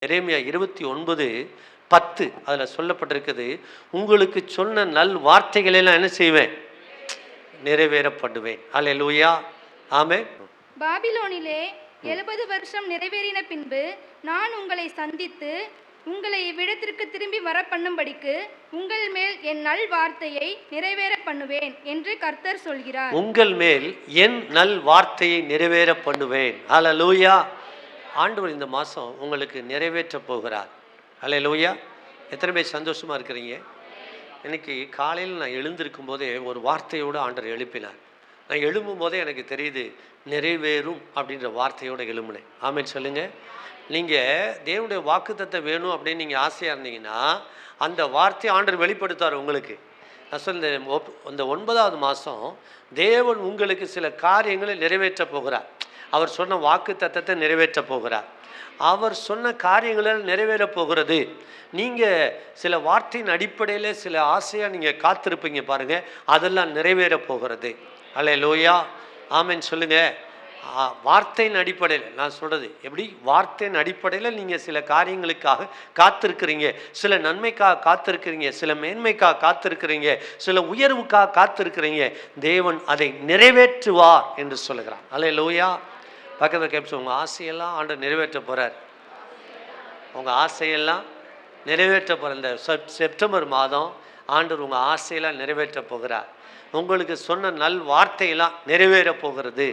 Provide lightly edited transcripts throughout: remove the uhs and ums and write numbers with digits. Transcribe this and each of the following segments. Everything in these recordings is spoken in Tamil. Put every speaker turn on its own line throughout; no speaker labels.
எரேமியா 29:10 அதில் சொல்லப்பட்டிருக்குது, உங்களுக்கு சொன்ன நல் வார்த்தைகளெல்லாம் என்ன செய்வேன்? நிறைவேற பண்ணுவேன். அல்லேலூயா, ஆமென்.
பாபிலோனிலே 70 வருஷம் நிறைவேறின பின்பு நான் உங்களை சந்தித்து உங்களை இவ்விடத்திற்கு திரும்பி வர பண்ணும்படிக்கு உங்கள் மேல் என் நல் வார்த்தையை நிறைவேற பண்ணுவேன் என்று கர்த்தர் சொல்கிறார்.
உங்கள் மேல் என் நல் வார்த்தையை நிறைவேற பண்ணுவேன். அல்லேலூயா. ஆண்டவர் இந்த மாதம் உங்களுக்கு நிறைவேற்ற போகிறார். அல்லேலூயா. எத்தனை பேர் சந்தோஷமாக இருக்கிறீங்க? இன்னைக்கு காலையில் நான் எழுந்திருக்கும் போதே ஒரு வார்த்தையோடு ஆண்டவர் எழுப்பினார். நான் எழும்பும் போதே எனக்கு தெரியுது நிறைவேறும் அப்படின்ற வார்த்தையோடு எழும்பினேன். ஆமென் சொல்லுங்கள். நீங்கள் தேவனுடைய வாக்குத்தத்தம் வேணும் அப்படின்னு நீங்கள் ஆசையாக இருந்தீங்கன்னா அந்த வார்த்தையை ஆண்டவர் வெளிப்படுத்தார் உங்களுக்கு. நான் சொல்ல இந்த 9வது மாதம் தேவன் உங்களுக்கு சில காரியங்களை நிறைவேற்ற போகிறார். அவர் சொன்ன வாக்குத்தத்தத்தை நிறைவேற்ற போகிறார். அவர் சொன்ன காரியங்களில் நிறைவேற போகிறது. நீங்கள் சில வார்த்தையின் அடிப்படையில் சில ஆசையாக நீங்கள் காத்திருப்பீங்க பாருங்கள், அதெல்லாம் நிறைவேற போகிறது. அல்லேலூயா, ஆமென் சொல்லுங்கள். வார்த்தையின் அடிப்படையில் நான் சொல்கிறது எப்படி? வார்த்தையின் அடிப்படையில் நீங்கள் சில காரியங்களுக்காக காத்திருக்கிறீங்க, சில நன்மைக்காக காத்திருக்கிறீங்க, சில மேன்மைக்காக காத்திருக்கிறீங்க, சில உயர்வுக்காக காத்திருக்கிறீங்க. தேவன் அதை நிறைவேற்றுவார் என்று சொல்லுகிறார். அல்லேலூயா. பக்கத்தில் கேட்பு, உங்கள் ஆசையெல்லாம் ஆண்டவர் நிறைவேற்ற போகிறார். உங்கள் ஆசையெல்லாம் நிறைவேற்ற போகிற இந்த செப்டம்பர் மாதம் ஆண்டவர் உங்கள் ஆசையெல்லாம் நிறைவேற்ற போகிறார். உங்களுக்கு சொன்ன நல் வார்த்தையெல்லாம் நிறைவேற போகிறது.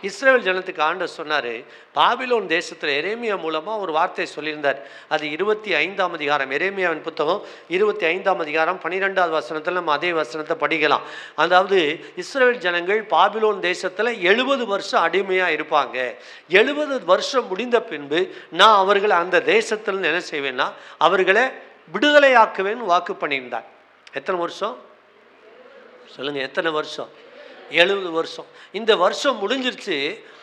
இஸ்ரவேல் ஜனத்துக்கு ஆண்டவர் சொன்னார், பாபிலோன் தேசத்தில் எரேமியா மூலமாக ஒரு வார்த்தை சொல்லியிருந்தார். அது 25ஆம் அதிகாரம், எரேமியாவின் புத்தகம் 25ஆம் அதிகாரம் 12வது வசனத்தில் நம்ம அதே வசனத்தை படிக்கலாம். அதாவது இஸ்ரவேல் ஜனங்கள் பாபிலோன் தேசத்தில் 70 வருஷம் அடிமையாக இருப்பாங்க. 70 வருஷம் முடிந்த பின்பு நான் அவர்களை அந்த தேசத்தில் என்ன செய்வேன்னா அவர்களை விடுதலையாக்குவேன்னு வாக்கு பண்ணியிருந்தார். எத்தனை வருஷம் சொல்லுங்கள்? எத்தனை வருஷம்? 70 வருஷம். இந்த வருஷம் முடிஞ்சிருச்சு.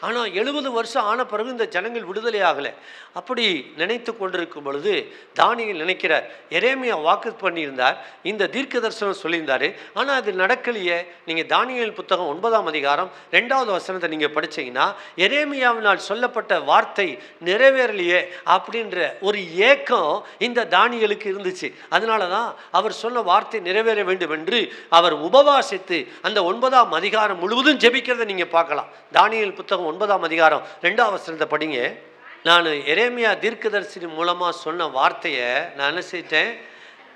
ஆனால் 70 வருஷம் ஆன பிறகு இந்த ஜனங்கள் விடுதலை ஆகலை. அப்படி நினைத்து கொண்டிருக்கும் பொழுது தானியேல் நினைக்கிறார், எரேமியா வாக்கு பண்ணியிருந்தார், இந்த தீர்க்க தரிசனம் சொல்லியிருந்தார், ஆனால் அது நடக்கலையே. நீங்கள் தானியேல் புத்தகம் 9ஆம் அதிகாரம் 2வது வசனத்தை நீங்கள் படித்தீங்கன்னா எரேமியாவினால் சொல்லப்பட்ட வார்த்தை நிறைவேறலையே அப்படின்ற ஒரு ஏக்கம் இந்த தானியேலுக்கு இருந்துச்சு. அதனால தான் அவர் சொன்ன வார்த்தை நிறைவேற வேண்டும் என்று அவர் உபவாசித்து அந்த 9ஆம் அதிகாரம் முழுவதும் ஜெபிக்கிறத நீங்கள் பார்க்கலாம். தானியேல் புத்தகம் 9ஆம் அதிகாரம் 2வது வசனத்தை படிங்க. நான் எரேமியா தீர்க்கதரிசி மூலமாக சொன்ன வார்த்தையை நான் என்ன செய்தேன்?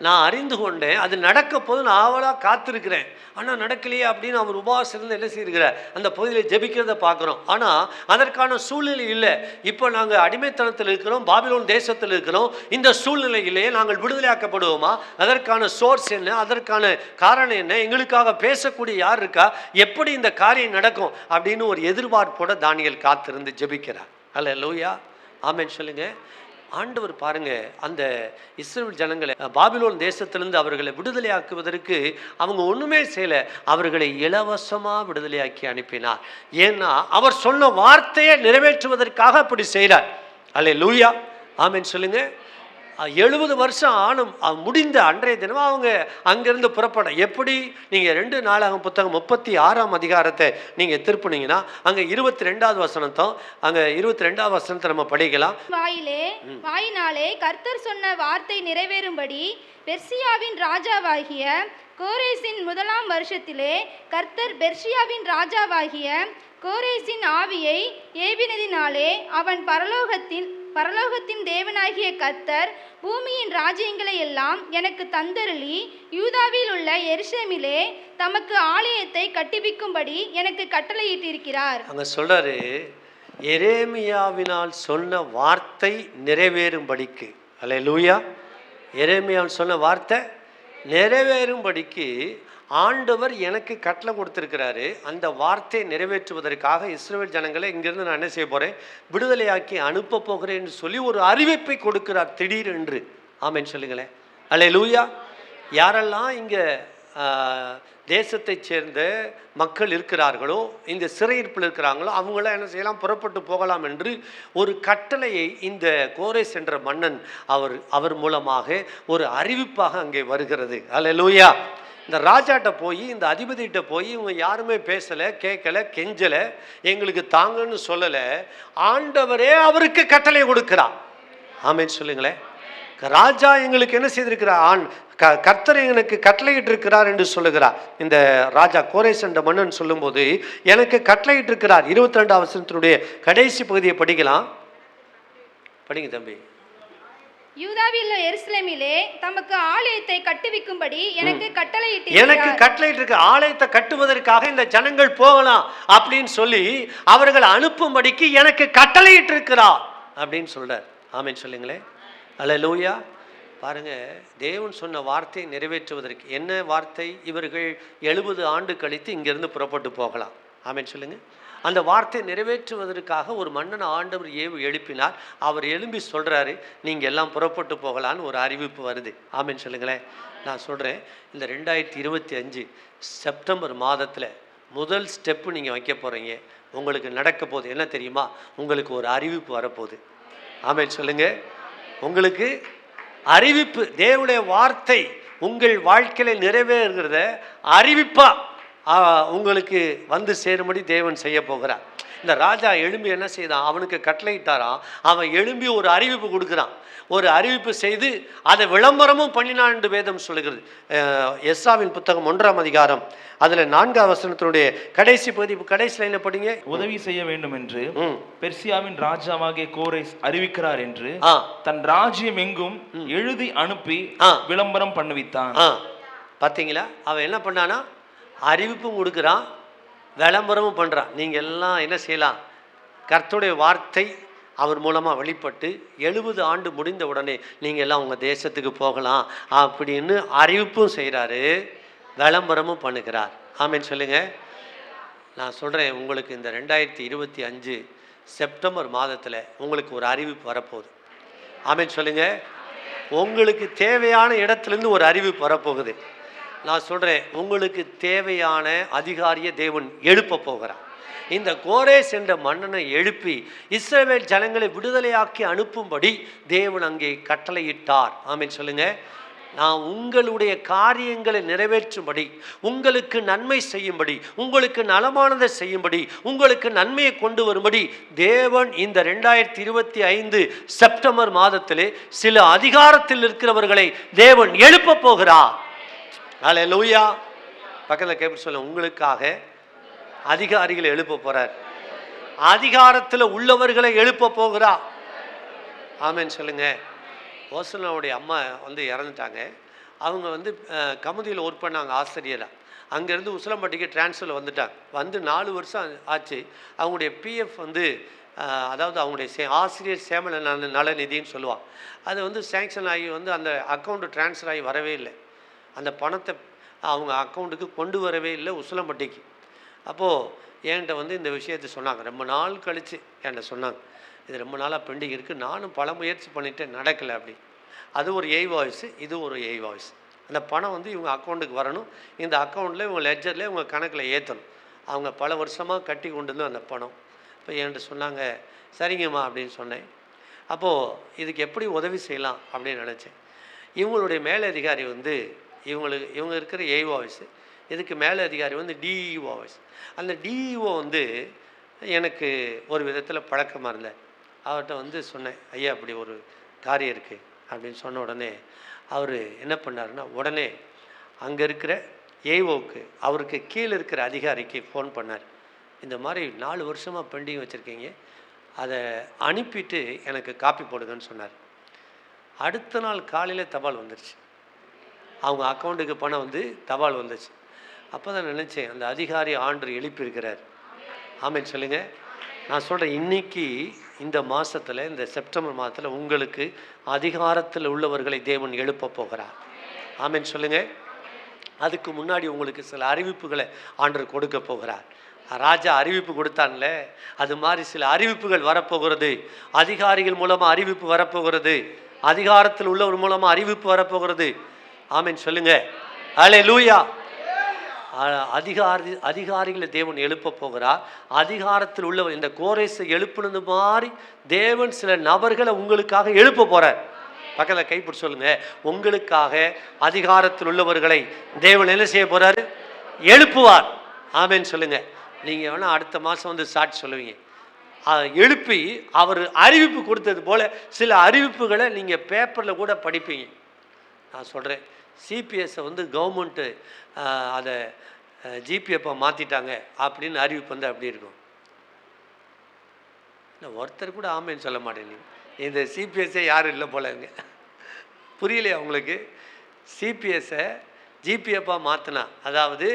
நான் அறிந்து கொண்டேன். அது நடக்க போது நான் ஆவலாக காத்திருக்கிறேன். ஆனால் நடக்கலையே அப்படின்னு அவர் உபவாசம் என்ன செய்திருக்கிறார்? அந்த பகுதியில் ஜெபிக்கிறத பார்க்குறோம். ஆனால் அதற்கான சூழ்நிலை இல்லை. இப்போ நாங்கள் அடிமைத்தனத்தில் இருக்கிறோம், பாபிலோன் தேசத்தில் இருக்கிறோம். இந்த சூழ்நிலையிலேயே நாங்கள் விடுதலையாக்கப்படுவோமா? அதற்கான சோர்ஸ் என்ன? அதற்கான காரணம் என்ன? எங்களுக்காக பேசக்கூடிய யார் இருக்கா? எப்படி இந்த காரியம் நடக்கும் அப்படின்னு ஒரு எதிர்பார்ப்போட தானியேல் காத்திருந்து ஜெபிக்கிறார். அல்லேலூயா, ஆமென் சொல்லுங்க. ஆண்டவர் பாருங்க, அந்த இஸ்ரவேல் ஜனங்களை பாபிலோன் தேசத்திலிருந்து அவர்களை விடுதலையாக்குவதற்கு அவங்க ஒன்றுமே செய்யலை. அவர்களை இலவசமாக விடுதலையாக்கி அனுப்பினார். ஏன்னா அவர் சொன்ன வார்த்தையை நிறைவேற்றுவதற்காக அப்படி செய்கிறார். அல்லேலூயா, ஆமென் சொல்லுங்க. 70 வருஷம் ஆணும் முடிந்த அன்றைய தினம் அவங்க அங்கேருந்து புறப்பட எப்படி? நீங்கள் 2 நாளாகும் புத்தகம் 36ஆம் அதிகாரத்தை நீங்கள் திருப்பினீங்கன்னா அங்கே 22வது வசனத்தும் அங்கே 22வது வசனத்தை நம்ம படிக்கலாம்.
வாயினாலே கர்த்தர் சொன்ன வார்த்தை நிறைவேறும்படி பெர்சியாவின் ராஜாவாகிய கோரேசின் 1ஆம் வருஷத்திலே கர்த்தர் பெர்சியாவின் ராஜாவாகிய கோரேசின் ஆவியை ஏவினதினாலே அவன் பரலோகத்தின் தேவனாகிய கர்த்தர் பூமியின் ராஜ்யங்களை எல்லாம் எனக்கு தந்தருளி யூதாவில் உள்ள எருசலேமிலே தமக்கு ஆலயத்தை கட்டிவிக்கும்படி எனக்கு கட்டளையிட்டிருக்கிறார்.
அங்க சொல்றாரு, எரேமியாவினால் சொன்ன வார்த்தை நிறைவேறும்படிக்கு. அல்லேலூயா. எரேமியாவில் சொன்ன வார்த்தை நிறைவேறும்படிக்கு ஆண்டவர் எனக்கு கட்டளை கொடுத்திருக்கிறாரு. அந்த வார்த்தையை நிறைவேற்றுவதற்காக இஸ்ரவேல் ஜனங்களை இங்கிருந்து நான் என்ன செய்ய போகிறேன்? விடுதலையாக்கி அனுப்ப போகிறேன்னு சொல்லி ஒரு அறிவிப்பை கொடுக்கிறார் திடீரென்று. ஆமென் சொல்லுங்களேன். அல்லேலூயா. யாரெல்லாம் இங்கே தேசத்தை சேர்ந்த மக்கள் இருக்கிறார்களோ, இந்த சிறையிருப்பில் இருக்கிறாங்களோ, அவங்களாம் என்ன செய்யலாம்? புறப்பட்டு போகலாம் என்று ஒரு கட்டளையை இந்த கோரேஸ் என்ற மன்னன் அவர் மூலமாக ஒரு அறிவிப்பாக அங்கே வருகிறது. அல்லேலூயா. இந்த ராஜாட்ட போய், இந்த அதிபதிகிட்ட போய் இவங்க யாருமே பேசலை, கேட்கலை, கெஞ்சலை, எங்களுக்கு தாங்கன்னு சொல்லலை. ஆண்டவரே அவருக்கு கட்டளை கொடுக்கிறார். ஆமென் சொல்லுங்களேன். ராஜா எங்களுக்கு என்ன செய்திருக்கிறார்? கர்த்தர் எனக்கு கட்டளையிட்டு இருக்கிறார் என்று சொல்லுகிறார். இந்த ராஜா கோரேஸ் என்ற மன்னன் சொல்லும்போது எனக்கு கட்டளையிட்டு இருக்கிறார். 22ஆம் வசனத்தினுடைய கடைசி பகுதியை படிக்கலாம். படிங்க தம்பி.
யூதாவில் எருசலேமிலே தமக்கு ஆலயத்தை கட்டுவிக்கும்படி எனக்கு கட்டளையிட்டு
இருக்க ஆலயத்தை கட்டுவதற்காக இந்த ஜனங்கள் போகலாம் அப்படின்னு சொல்லி அவர்கள் அனுப்பும்படிக்கு எனக்கு கட்டளையிட்டு இருக்கிறார் அப்படின்னு சொல்றார். ஆமென் சொல்லுங்களேன். அல்லேலூயா. பாருங்க, தேவன் சொன்ன வார்த்தையை நிறைவேற்றுவதற்கு என்ன வார்த்தை? இவர்கள் 70 ஆண்டு கழித்து இங்கிருந்து புறப்பட்டு போகலாம். ஆமென் சொல்லுங்க. அந்த வார்த்தையை நிறைவேற்றுவதற்காக ஒரு மன்னன் ஆண்டவர் எழுப்பினார். அவர் எழும்பி சொல்றாரு, நீங்க எல்லாம் புறப்பட்டு போகலான்னு ஒரு அறிவிப்பு வருது. ஆமென் சொல்லுங்களேன். நான் சொல்றேன், இந்த 2025 செப்டம்பர் மாதத்துல முதல் ஸ்டெப்பு நீங்க வைக்க போறீங்க. உங்களுக்கு நடக்க போகுது என்ன தெரியுமா? உங்களுக்கு ஒரு அறிவிப்பு வரப்போகுது. ஆமென் சொல்லுங்க. உங்களுக்கு அறிவிப்பு, தேவனுடைய வார்த்தை உங்கள் வாழ்க்கையில நிறைவேறுகிறத அறிவிப்பா உங்களுக்கு வந்து சேரும்படி தேவன் செய்ய போகிறார். இந்த ராஜா எழும்பி என்ன செய்தான்? அவனுக்கு கட்டளையிட்டாராம். அவன் எழும்பி ஒரு அறிவிப்பு கொடுக்குறான். ஒரு அறிவிப்பு செய்து அதை விளம்பரமும் பண்ணினான் என்று வேதம் சொல்லுகிறது. எஸ்ஆவின் புத்தகம் 1ஆம் அதிகாரம் அதுல 4ஆம் வசனத்தினுடைய கடைசி பகுதி, கடைசி லைன்ல படிங்க.
உதவி செய்ய வேண்டும் என்று பெர்சியாவின் ராஜாவாகிய கோரேஸ் அறிவிக்கிறார் என்று தன் ராஜ்யம் எங்கும் எழுதி அனுப்பி விளம்பரம் பண்ணுவித்தான்.
பாத்தீங்களா? அவன் என்ன பண்ணானா? அறிவிப்பும் கொடுக்குறான், விளம்பரமும் பண்ணுறான். நீங்கள் எல்லாம் என்ன செய்யலாம்? கர்த்தருடைய வார்த்தை அவர் மூலமாக வெளிப்பட்டு 70 ஆண்டு முடிந்த உடனே நீங்கள் எல்லாம் உங்கள் தேசத்துக்கு போகலாம் அப்படின்னு அறிவிப்பும் செய்கிறாரு, விளம்பரமும் பண்ணுகிறார். ஆமென் சொல்லுங்க. நான் சொல்கிறேன், உங்களுக்கு இந்த 2025 செப்டம்பர் மாதத்தில் உங்களுக்கு ஒரு அறிவிப்பு வரப்போகுது. ஆமென் சொல்லுங்க. உங்களுக்கு தேவையான இடத்துலேருந்து ஒரு அறிவிப்பு வரப்போகுது. நான் சொல்கிறேன், உங்களுக்கு தேவையான அதிகாரியை தேவன் எழுப்ப போகிறார். இந்த கோரேஸ் என்ற மன்னனை எழுப்பி இஸ்ரவேல் ஜனங்களை விடுதலையாக்கி அனுப்பும்படி தேவன் அங்கே கட்டளையிட்டார். ஆமென் சொல்லுங்க. நான் உங்களுடைய காரியங்களை நிறைவேற்றும்படி, உங்களுக்கு நன்மை செய்யும்படி, உங்களுக்கு நலமானதை செய்யும்படி, உங்களுக்கு நன்மையை கொண்டு வரும்படி தேவன் இந்த 2025 செப்டம்பர் மாதத்திலே சில அதிகாரத்தில் இருக்கிறவர்களை தேவன் எழுப்ப போகிறார். அல்லேலூயா. பக்கத்தில் கேட்ப சொல்ல, உங்களுக்காக அதிகாரிகளை எழுப்ப போறார். அதிகாரத்தில் உள்ளவர்களை எழுப்ப போகிறார். ஆமென் சொல்லுங்க. ஓசனாவுடைய அம்மா வந்து இறந்துட்டாங்க. அவங்க வந்து கமுதியில் ஒர்க் பண்ணாங்க ஆசிரியராக. அங்கேருந்து உசிலம்பட்டிக்கு டிரான்ஸ்ஃபர் வந்துட்டாங்க. வந்து 4 வருஷம் ஆச்சு. அவங்களுடைய பிஎஃப் வந்து அதாவது அவங்களுடைய ஆசிரியர் சேமல நலநிதின்னு சொல்லுவாங்க. அது வந்து சேங்ஷன் ஆகி வந்து அந்த அக்கௌண்ட்டு டிரான்ஸ்ஃபர் ஆகி வரவே இல்லை. அந்த பணத்தை அவங்க அக்கௌண்ட்டுக்கு கொண்டு வரவே இல்லை உசிலம்பட்டிக்கு. அப்போது என்கிட்ட வந்து இந்த விஷயத்தை சொன்னாங்க. ரொம்ப நாள் கழித்து என்கிட்ட சொன்னாங்க, இது ரொம்ப நாளாக பெண்டிங் இருக்குது, நானும் பல முயற்சி பண்ணிவிட்டேன், நடக்கலை அப்படி. அது ஒரு வாய்ஸ், இது ஒரு வாய்ஸ். அந்த பணம் வந்து இவங்க அக்கௌண்ட்டுக்கு வரணும். இந்த அக்கௌண்ட்டில் இவங்க லெட்ஜரில் இவங்க கணக்கில் ஏற்றணும். அவங்க பல வருஷமாக கட்டி கொண்டு வந்து அந்த பணம். இப்போ என்கிட்ட சொன்னாங்க, சரிங்கம்மா அப்படின்னு சொன்னேன். அப்போது இதுக்கு எப்படி உதவி செய்யலாம் அப்படின்னு நினச்சேன். இவங்களுடைய மேலதிகாரி வந்து இவங்க இருக்கிற வாய்ஸ், இதுக்கு மேலே அதிகாரி வந்து டிஇஓ. அந்த டிஇஓ வந்து எனக்கு ஒரு விதத்தில் பழக்கமாக இருந்தேன். அவர்கிட்ட வந்து சொன்னேன், ஐயா அப்படி ஒரு காரியம் இருக்குது அப்படின்னு சொன்ன உடனே அவர் என்ன பண்ணாருன்னா, உடனே அங்கே இருக்கிற ஏஓவுக்கு அவருக்கு கீழே இருக்கிற அதிகாரிக்கு ஃபோன் பண்ணார். இந்த மாதிரி 4 வருஷமாக பெண்டிங் வச்சுருக்கீங்க, அதை அனுப்பிட்டு எனக்கு காப்பி போடுங்கன்னு சொன்னார். அடுத்த நாள் காலையில் தபால் வந்துருச்சு. அவங்க அக்கௌண்ட்டுக்கு பணம் வந்து தபால் வந்துச்சு. அப்போ தான் நினச்சேன், அந்த அதிகாரி ஆண்டு எழுப்பியிருக்கிறார். ஆமென் சொல்லுங்கள். நான் சொல்கிறேன், இன்னைக்கு இந்த மாதத்தில், இந்த செப்டம்பர் மாதத்தில் உங்களுக்கு அதிகாரத்தில் உள்ளவர்களை தேவன் எழுப்ப போகிறார். ஆமென் சொல்லுங்கள். அதுக்கு முன்னாடி உங்களுக்கு சில அறிவிப்புகளை ஆண்டவர் கொடுக்க போகிறார். ராஜா அறிவிப்பு கொடுத்தான்ல, அது மாதிரி சில அறிவிப்புகள் வரப்போகிறது. அதிகாரிகள் மூலமாக அறிவிப்பு வரப்போகிறது. அதிகாரத்தில் உள்ளவர் மூலமாக அறிவிப்பு வரப்போகிறது. ஆமென் சொல்லுங்க. அல்லேலூயா. அதிகாரிகளை தேவன் எழுப்ப போகிறார். அதிகாரத்தில் உள்ளவர், இந்த கோரேஸை எழுப்புனது மாதிரி தேவன் சில நபர்களை உங்களுக்காக எழுப்ப போறார். பக்கத்தில் கைப்பிடி சொல்லுங்க, உங்களுக்காக அதிகாரத்தில் உள்ளவர்களை தேவன் என்ன செய்ய போறாரு? எழுப்புவார். ஆமென் சொல்லுங்க. நீங்கள் வேணால் அடுத்த மாதம் வந்து சாட்சி சொல்லுவீங்க, எழுப்பி அவர் அறிவிப்பு கொடுத்தது போல் சில அறிவிப்புகளை நீங்கள் பேப்பரில் கூட படிப்பீங்க. நான் சொல்கிறேன், சிபிஎஸ்ஸை வந்து கவர்மெண்ட்டு அதை ஜிபிஎஃப்பை மாற்றிட்டாங்க அப்படின்னு அறிவிப்பு வந்து அப்படி இருக்கும். இல்லை, ஒருத்தர் கூட ஆமேன்னு சொல்ல மாட்டேங்க. இந்த சிபிஎஸ்ஸே யாரும் இல்லை போலங்க. புரியலையா உங்களுக்கு? சிபிஎஸ்ஸை ஜிபிஎஃப்பாக மாற்றினா, அதாவது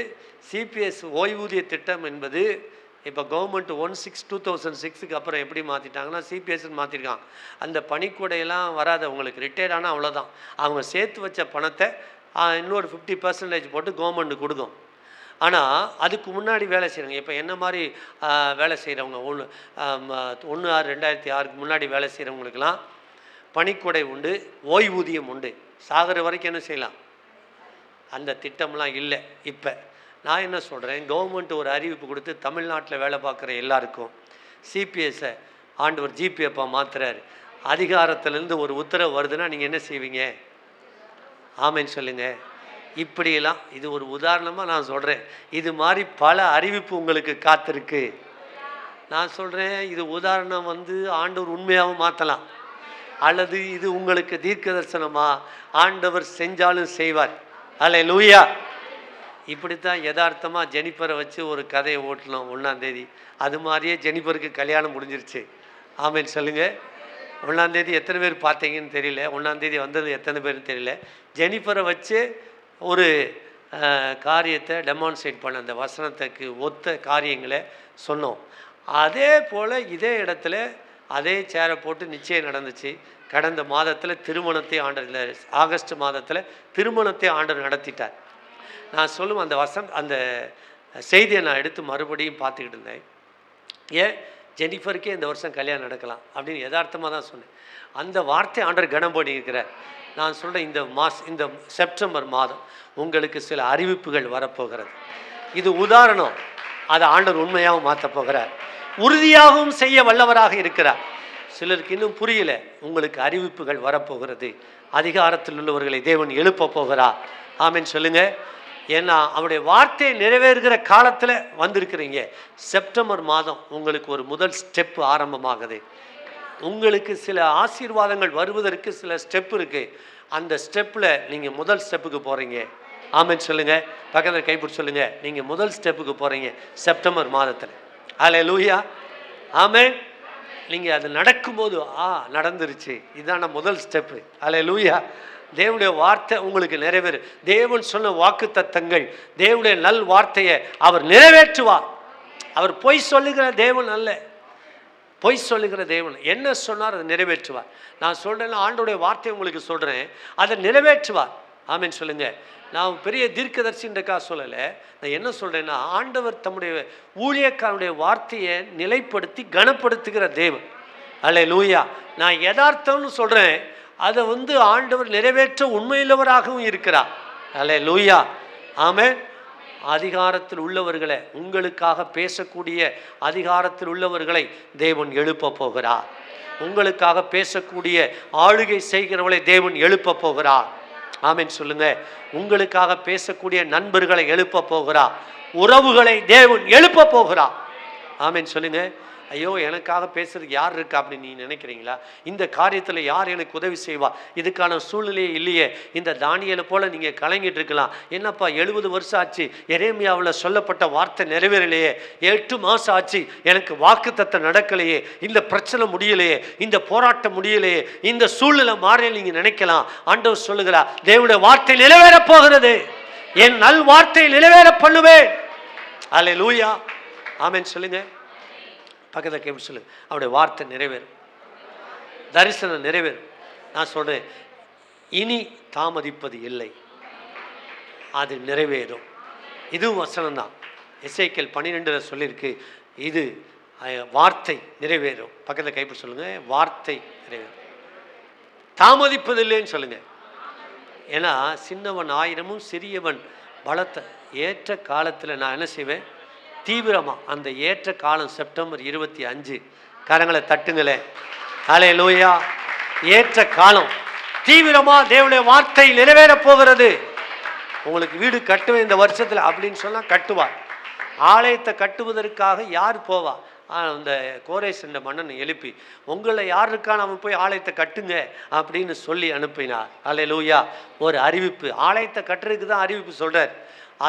சிபிஎஸ் ஓய்வூதிய திட்டம் என்பது இப்போ கவர்மெண்ட் 1/6/2006 அப்புறம் எப்படி மாற்றிட்டாங்கன்னா சிபிஎஸ்ன்னு மாற்றிருக்காங்க. அந்த பணிக்கூடையெல்லாம் வராது, அவங்களுக்கு ரிட்டையர்ட் ஆனால் அவ்வளோதான். அவங்க சேர்த்து வச்ச பணத்தை இன்னொரு 50% போட்டு கவர்மெண்ட்டு கொடுக்கும். ஆனால் அதுக்கு முன்னாடி வேலை செய்கிறாங்க. இப்போ என்ன மாதிரி வேலை செய்கிறவங்க 1/6/2006 முன்னாடி வேலை செய்கிறவங்களுக்கெல்லாம் பணிக்கூடை உண்டு, ஓய்வூதியம் உண்டு. சாகிற வரைக்கும் என்ன செய்யலாம், அந்த திட்டம்லாம் இல்லை. இப்போ நான் என்ன சொல்கிறேன், கவர்மெண்ட் ஒரு அறிவிப்பு கொடுத்து தமிழ்நாட்டில் வேலை பார்க்குற எல்லாருக்கும் சிபிஎஸ்ஸை ஆண்டவர் ஜிபிஎஃப்பாக மாற்றுறாரு. அதிகாரத்திலேருந்து ஒரு உத்தரவு வருதுன்னா நீங்கள் என்ன செய்வீங்க? ஆமேன்னு சொல்லுங்கள். இப்படியெல்லாம் இது ஒரு உதாரணமாக நான் சொல்கிறேன். இது மாதிரி பல அறிவிப்பு உங்களுக்கு காத்திருக்கு. நான் சொல்கிறேன், இது உதாரணம் வந்து ஆண்டவர் உண்மையாகவும் மாற்றலாம், அல்லது இது உங்களுக்கு தீர்க்க தரிசனமாக ஆண்டவர் செஞ்சாலும் செய்வார். அல்லேலூயா. இப்படித்தான் யதார்த்தமாக ஜெனிஃபரை வச்சு ஒரு கதையை ஓட்டலாம் 1ஆம் தேதி. அது மாதிரியே ஜெனிஃபருக்கு கல்யாணம் முடிஞ்சிருச்சு. ஆமேன்னு சொல்லுங்கள். 1ஆம் தேதி எத்தனை பேர் பார்த்தீங்கன்னு தெரியல, 1ஆம் தேதி வந்தது எத்தனை பேர்னு தெரியல. ஜெனிஃபரை வச்சு ஒரு காரியத்தை டெமான்ஸ்ட்ரேட் பண்ண, அந்த வசனத்துக்கு ஒத்த காரியங்களை சொன்னோம். அதே போல் இதே இடத்துல அதே சேரை போட்டு நிச்சயம் நடந்துச்சு. கடந்த மாதத்தில் திருமணத்தை ஆண்டவர், ஆகஸ்ட் மாதத்தில் திருமணத்தை ஆண்டவர் நடத்திட்டார். நான் சொல்லும் அந்த செய்தியை நான் எடுத்து மறுபடியும் பார்த்துக்கிட்டு இருந்தேன். ஏன் ஜெனிஃபருக்கே இந்த வருஷம் கல்யாணம் நடக்கலாம் அப்படின்னு யதார்த்தமாக தான் சொன்னேன். அந்த வார்த்தை ஆண்டவர் கனம் பண்ணியிருக்கிறார். நான் சொல்கிறேன், இந்த செப்டம்பர் மாதம் உங்களுக்கு சில அறிவிப்புகள் வரப்போகிறது. இது உதாரணம், அதை ஆண்டவர் உண்மையாகவும் மாற்றப் போகிறார், உறுதியாகவும் செய்ய வல்லவராக இருக்கிறார். சிலருக்கு இன்னும் புரியல, உங்களுக்கு அறிவிப்புகள் வரப்போகிறது. அதிகாரத்தில் உள்ளவர்களை தேவன் எழுப்ப போகிறார். ஆமென் சொல்லுங்க. ஏன்னா அவருடைய வார்த்தை நிறைவேறுகிற காலத்தில் வந்திருக்கிறீங்க. செப்டம்பர் மாதம் உங்களுக்கு ஒரு முதல் ஸ்டெப் ஆரம்பமாகுது. உங்களுக்கு சில ஆசீர்வாதங்கள் வருவதற்கு சில ஸ்டெப் இருக்குது. அந்த ஸ்டெப்பில் நீங்கள் முதல் ஸ்டெப்புக்கு போகிறீங்க. ஆமென் சொல்லுங்கள். பக்கத்தில் கைப்பிடி சொல்லுங்கள், நீங்கள் முதல் ஸ்டெப்புக்கு போகிறீங்க செப்டம்பர் மாதத்தில். அல்லேலூயா. ஆமென். நீங்கள் அது நடக்கும்போது நடந்துருச்சு, இதுதான முதல் ஸ்டெப்பு. அல்லேலூயா. தேவனுடைய வார்த்தை உங்களுக்கு நிறைவேறு. தேவன் சொன்ன வாக்கு தத்தங்கள், தேவனுடைய நல் வார்த்தையை அவர் நிறைவேற்றுவார். அவர் பொய் சொல்லுகிற தேவன் அல்ல, பொய் சொல்லுகிற தேவன். என்ன சொன்னார் அதை நிறைவேற்றுவார். நான் சொல்கிறேன், ஆண்டோடைய வார்த்தையை உங்களுக்கு சொல்கிறேன், அதை நிறைவேற்றுவார். ஆமென் சொல்லுங்க. நான் பெரிய தீர்க்கதரிசின்றக்கா சொல்லலை. நான் என்ன சொல்கிறேன்னா, ஆண்டவர் தம்முடைய ஊழியக்காரனுடைய வார்த்தையை நிலைப்படுத்தி கனப்படுத்துகிற தேவன். அல்லேலூயா. நான் யதார்த்தம்னு சொல்கிறேன், அதை ஆண்டவர் நிறைவேற்ற உண்மையுள்ளவராகவும் இருக்கிறார். அல்லேலூயா. ஆமென். அதிகாரத்தில் உள்ளவர்களை, உங்களுக்காக பேசக்கூடிய அதிகாரத்தில் உள்ளவர்களை தேவன் எழுப்ப போகிறார். உங்களுக்காக பேசக்கூடிய ஆளுகை செய்கிறவர்களை தேவன் எழுப்ப போகிறார். ஆமென் சொல்லுங்க. உங்களுக்காக பேசக்கூடிய நண்பர்களை எழுப்ப போகிறார். உறவுகளை தேவன் எழுப்ப போகிறார். ஆமென் சொல்லுங்க. ஐயோ, எனக்காக பேசுறதுக்கு யார் இருக்கா அப்படின்னு நீ நினைக்கிறீங்களா? இந்த காரியத்தில் யார் எனக்கு உதவி செய்வா? இதுக்கான சூழ்நிலையே இல்லையே. இந்த தானியேலை போல நீங்கள் கலங்கிட்டு இருக்கலாம். என்னப்பா 70 வருஷம் ஆச்சு, எரேமியாவில் சொல்லப்பட்ட வார்த்தை நிறைவேறலையே, 8 மாதம் ஆச்சு, எனக்கு வாக்குத்தத்தம் நடக்கலையே, இந்த பிரச்சனை முடியலையே, இந்த போராட்டம் முடியலையே, இந்த சூழ்நிலை மாறல நீங்கள் நினைக்கலாம். ஆண்டவர் சொல்லுகிறார், தேவனுடைய வார்த்தை நிறைவேறப் போகிறது, என் நல் வார்த்தை நிறைவேற பண்ணுவேன். அல்லேலூயா. ஆமென் சொல்லுங்க. பக்கத்தில் கேள்வி சொல்லுங்க. அவருடைய வார்த்தை நிறைவேறும், தரிசனம் நிறைவேறும். நான் சொல்கிறேன், இனி தாமதிப்பது இல்லை, அது நிறைவேறும். இதுவும் வசனம் தான். எசேக்கியேல் 12 சொல்லியிருக்கு, இது வார்த்தை நிறைவேறும். பக்கத்தில் கைப்பிடி சொல்லுங்க, வார்த்தை நிறைவேறும், தாமதிப்பது இல்லைன்னு சொல்லுங்க. ஏன்னா சின்னவன் 1000 சிறியவன் பலத்தை. ஏற்ற காலத்தில் நான் என்ன செய்வேன், தீவிரமாக அந்த ஏற்ற காலம் செப்டம்பர் 25. கரங்களை தட்டுங்களே. அல்லேலூயா. ஏற்ற காலம், தீவிரமாக தேவனுடைய வார்த்தை நிறைவேற போகிறது. உங்களுக்கு வீடு கட்டுவேன் இந்த வருஷத்தில் அப்படின்னு சொன்னால் கட்டுவார். ஆலயத்தை கட்டுவதற்காக யார் போவா? அந்த கோரேஸ் என்ற மன்னன் எழுப்பி, உங்களை யார் இருக்கான்னு அவன் போய் ஆலயத்தை கட்டுங்க அப்படின்னு சொல்லி அனுப்பினார். அல்லேலூயா. ஒரு அறிவிப்பு, ஆலயத்தை கட்டுறதுக்கு தான் அறிவிப்பு சொல்கிறார்.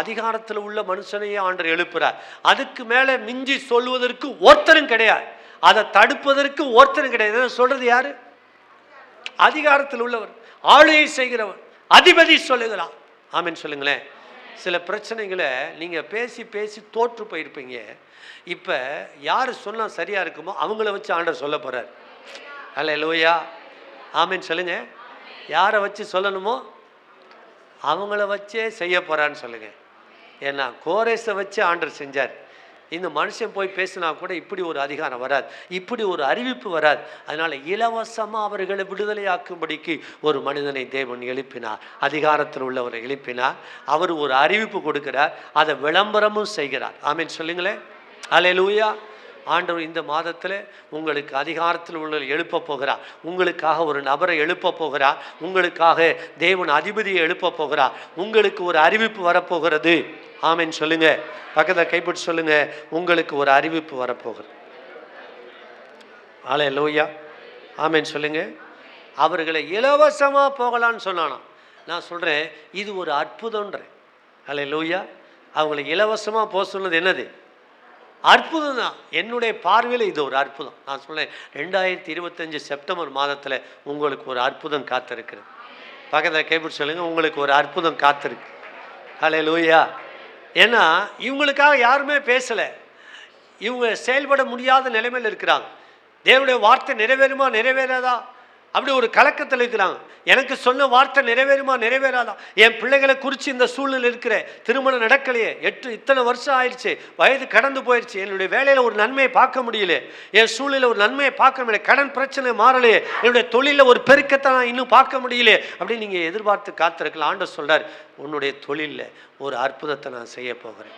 அதிகாரத்தில் உள்ள மனுஷனையே ஆண்டவர் எழுப்புறார். அதுக்கு மேலே மிஞ்சி சொல்வதற்கு ஒருத்தரும் கிடையாது, அதை தடுப்பதற்கு ஒருத்தரும் கிடையாது. சொல்கிறது யார்? அதிகாரத்தில் உள்ளவர், ஆளுகை செய்கிறவர், அதிபதி சொல்லுகிறார். ஆமென் சொல்லுங்களேன். சில பிரச்சனைகளை நீங்கள் பேசி பேசி தோற்று போயிருப்பீங்க. இப்போ யார் சொன்னால் சரியாக இருக்குமோ அவங்கள வச்சு ஆண்டவர் சொல்ல போகிறார். அல்லேலூயா. ஆமென் சொல்லுங்க. யாரை வச்சு சொல்லணுமோ அவங்கள வச்சே செய்ய போகிறான்னு சொல்லுங்கள். ஏன்னா கோரேஸை வச்சு ஆண்டவர் செஞ்சார். இந்த மனுஷன் போய் பேசினா கூட இப்படி ஒரு அதிகாரம் வராது, இப்படி ஒரு அறிவிப்பு வராது. அதனால் இலவசமாக அவர்களை விடுதலையாக்கும்படிக்கு ஒரு மனிதனை தேவன் எழுப்பினார், அதிகாரத்தில் உள்ளவரை எழுப்பினார். அவர் ஒரு அறிவிப்பு கொடுக்கிறார், அதை விளம்பரமும் செய்கிறார். ஆமென் சொல்லுங்களேன். அல்லேலூயா. ஆண்டவர் இந்த மாதத்தில் உங்களுக்கு அதிகாரத்தில் உள்ள எழுப்ப போகிறார். உங்களுக்காக ஒரு நபரை எழுப்ப போகிறார். உங்களுக்காக தேவன் அதிபதியை எழுப்ப போகிறார். உங்களுக்கு ஒரு அறிவிப்பு வரப்போகிறது. ஆமென் சொல்லுங்க. பக்கத்தை கைப்பிடி சொல்லுங்க, உங்களுக்கு ஒரு அறிவிப்பு வரப்போகிறது. அல்லேலூயா. ஆமென் சொல்லுங்க. அவர்களை இலவசமாக போகலான்னு சொன்னானா, நான் சொல்கிறேன் இது ஒரு அற்புதம்ன்றேன். அல்லேலூயா. அவங்களை இலவசமாக போக சொன்னது என்னது? அற்புதம் தான். என்னுடைய பார்வையில் இது ஒரு அற்புதம். நான் சொல்லேன் 2025 செப்டம்பர் மாதத்தில் உங்களுக்கு ஒரு அற்புதம் காத்திருக்கிறது. பக்கத்தில் கைப்பிடி சொல்லுங்க, உங்களுக்கு ஒரு அற்புதம் காத்திருக்கு. அல்லேலூயா. ஏன்னா இவங்களுக்காக யாருமே பேசலை. இவங்க செயல்பட முடியாத நிலைமையில் இருக்கிறாங்க. தேவனுடைய வார்த்தை நிறைவேறுமா நிறைவேறாதா அப்படி ஒரு கலக்கத்தில் இருக்கிறாங்க. எனக்கு சொன்ன வார்த்தை நிறைவேறுமா நிறைவேறாதா, என் பிள்ளைகளை குறித்து இந்த சூழ்நிலை இருக்கிற, திருமணம் நடக்கலையே, இத்தனை வருஷம் ஆயிடுச்சு, வயது கடந்து போயிடுச்சு, என்னுடைய வேலையில் ஒரு நன்மையை பார்க்க முடியல, என் சூழ்நிலை ஒரு நன்மையை பார்க்க முடியல, கடன் பிரச்சனை மாறலையே, என்னுடைய தொழிலில் ஒரு பெருக்கத்தை நான் இன்னும் பார்க்க முடியல அப்படின்னு நீங்கள் எதிர்பார்த்து காத்திருக்கலாம். ஆண்டவர் சொல்றார், உன்னுடைய தொழிலில் ஒரு அற்புதத்தை நான் செய்ய போகிறேன்.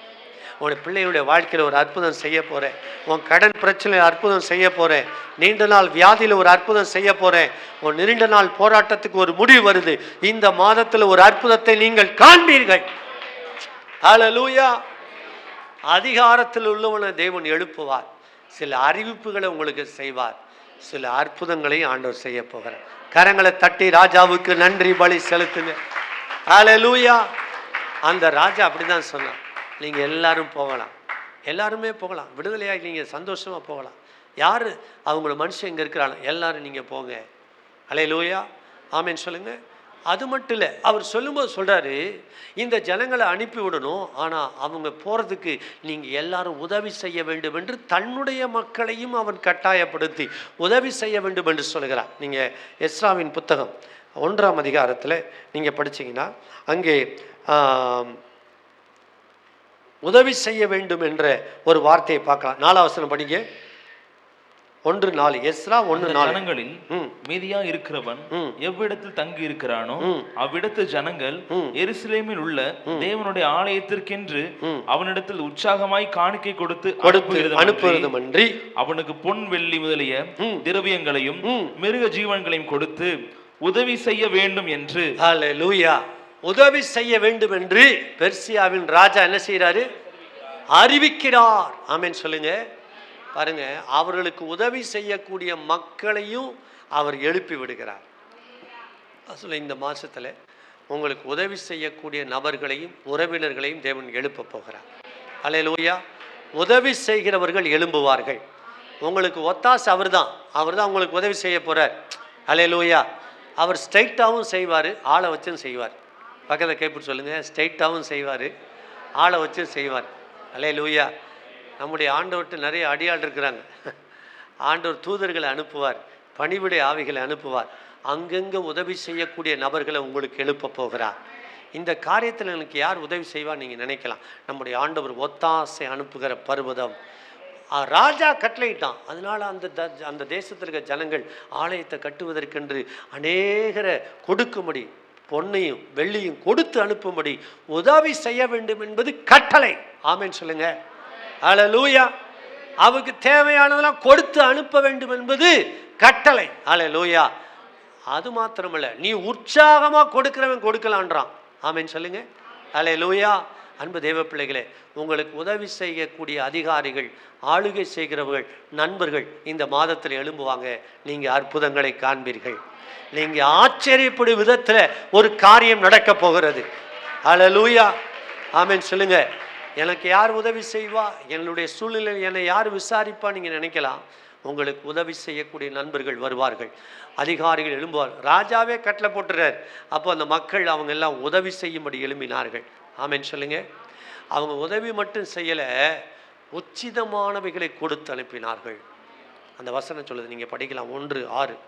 உன் பிள்ளைகளுடைய வாழ்க்கையில் ஒரு அற்புதம் செய்ய போகிறேன். உன் கடன் பிரச்சனையில் அற்புதம் செய்ய போகிறேன். நீண்ட நாள் வியாதியில் ஒரு அற்புதம் செய்ய போகிறேன். உன் நீண்ட நாள் போராட்டத்துக்கு ஒரு முடிவு வருது. இந்த மாதத்தில் ஒரு அற்புதத்தை நீங்கள் காண்பீர்கள். ஹல்லேலூயா. அதிகாரத்தில் உள்ளவனை தேவன் எழுப்புவார். சில அறிவிப்புகளை உங்களுக்கு செய்வார். சில அற்புதங்களை ஆண்டவர் செய்ய போகிறார். கரங்களை தட்டி ராஜாவுக்கு நன்றி பலி செலுத்துங்க. ஹல்லேலூயா. அந்த ராஜா அப்படிதான் சொன்னார், நீங்கள் எல்லாரும் போகலாம், எல்லாருமே போகலாம், விடுதலையாக நீங்கள் சந்தோஷமாக போகலாம். யார் அவங்களோட மனுஷன் இங்கே இருக்கிறாங்க, எல்லாரும் நீங்கள் போங்க. அல்லேலூயா. ஆமென் சொல்லுங்க. அது மட்டும் இல்லை, அவர் சொல்லும்போது சொல்கிறாரு, இந்த ஜனங்களை அனுப்பி விடணும், ஆனால் அவங்க போகிறதுக்கு நீங்கள் எல்லாரும் உதவி செய்ய வேண்டும் என்று தன்னுடைய மக்களையும் அவன் கட்டாயப்படுத்தி உதவி செய்ய வேண்டும் என்று சொல்கிறார். நீங்கள் எஸ்ராவின் புத்தகம் 1ஆம் அதிகாரத்தில் நீங்கள் படிச்சீங்கன்னா அங்கே உதவி செய்ய வேண்டும் என்ற ஒரு வார்த்தையை பார்க்கலாம். 4ஆம் வசனம் படிங்க. 1:4. எஸ்ரா 1:4.
ஜனங்களில் மீதியா இருக்கிறவன் எவ்விடத்தில் தங்கி இருக்கிறானோ அவ்விடத்து ஜனங்கள் எருசலேமில் உள்ள தேவனுடைய ஆலயத்திற்கென்று அவனிடத்தில் உற்சாகமாய் காணிக்கை கொடுத்து
அனுப்புவதுமன்றி
அவனுக்கு பொன் வெள்ளி முதலிய திரவியங்களையும் மிருக ஜீவன்களையும் கொடுத்து உதவி செய்ய வேண்டும் என்று.
அல்லேலூயா. உதவி செய்ய வேண்டும் என்று பெர்சியாவின் ராஜா என்ன செய்யறாரு? அறிவிக்கிறார். ஆமென் சொல்லுங்க. பாருங்க, அவர்களுக்கு உதவி செய்யக்கூடிய மக்களையும் அவர் எழுப்பி விடுகிறார். அசல இந்த மாசத்துல உங்களுக்கு உதவி செய்யக்கூடிய நபர்களையும் உறவினர்களையும் தேவன் எழுப்ப போகிறார். அல்லேலூயா. உதவி செய்கிறவர்கள் எழும்புவார்கள். உங்களுக்கு ஒத்தாசை அவர்தான் உங்களுக்கு உதவி செய்ய போறார். அல்லேலூயா. அவர் ஸ்ட்ரைட்டாகவும் செய்வார், ஆளை வச்சும் செய்வார். பக்கத்தை கைப்பிடி சொல்லுங்க, ஸ்ட்ரைட்டாகவும் செய்வார், ஆளை வச்சும் செய்வார். அல்லேலூயா. நம்முடைய ஆண்டவர்கிட்ட நிறைய அடியாள் இருக்கிறாங்க. ஆண்டவர் தூதர்களை அனுப்புவார், பணிவிடை ஆவிகளை அனுப்புவார். அங்கங்கே உதவி செய்யக்கூடிய நபர்களை உங்களுக்கு எழுப்ப போகிறார். இந்த காரியத்தில் எனக்கு யார் உதவி செய்வார் நீங்கள் நினைக்கலாம். நம்முடைய ஆண்டவர் ஒத்தாசை அனுப்புகிற பர்வதம். ராஜா கட்டளையிட்டான். அதனால அந்த தேசத்தில் இருக்க ஜனங்கள் ஆலயத்தை கட்டுவதற்கென்று அநேகரை கொடுக்கும்படி, பொன்னையும் வெள்ளியும் கொடுத்து அனுப்பும்படி உதவி செய்ய வேண்டும் என்பது கட்டளை. ஆமென் சொல்லுங்க. அல்லேலூயா. அவருக்கு தேவையானதெல்லாம் கொடுத்து அனுப்ப வேண்டும் என்பது கட்டளை. அல்லேலூயா. அது மாத்திரமல்ல, நீ உற்சாகமா கொடுக்கிறவன் கொடுக்கலான்றான். ஆமென் சொல்லுங்க. அல்லேலூயா. அன்பு தேவ பிள்ளைகளே, உங்களுக்கு உதவி செய்யக்கூடிய அதிகாரிகள், ஆளுகை செய்கிறவர்கள், நண்பர்கள் இந்த மாதத்தில் எழும்புவாங்க. நீங்கள் அற்புதங்களை காண்பீர்கள். நீங்கள் ஆச்சரியப்படும் விதத்தில் ஒரு காரியம் நடக்க போகிறது. ஹல்லேலூயா, ஆமென் சொல்லுங்க. எனக்கு யார் உதவி செய்வா, என்னுடைய சூழ்நிலை என்னை யார் விசாரிப்பா நீங்கள் நினைக்கலாம். உங்களுக்கு உதவி செய்யக்கூடிய நண்பர்கள் வருவார்கள், அதிகாரிகள் எழும்புவார். ராஜாவே கட்டளை போட்டுறார். அப்போ அந்த மக்கள் அவங்க எல்லாம் உதவி செய்யும்படி எழும்பினார்கள். ஆமென் சொல்லுங்க. அவங்க உதவி மட்டும் செய்யலை, உச்சிதமானவைகளை கொடுத்து அனுப்பினார்கள். அந்த வசனம் சொல்லுது, நீங்கள் படிக்கலாம். 1:6.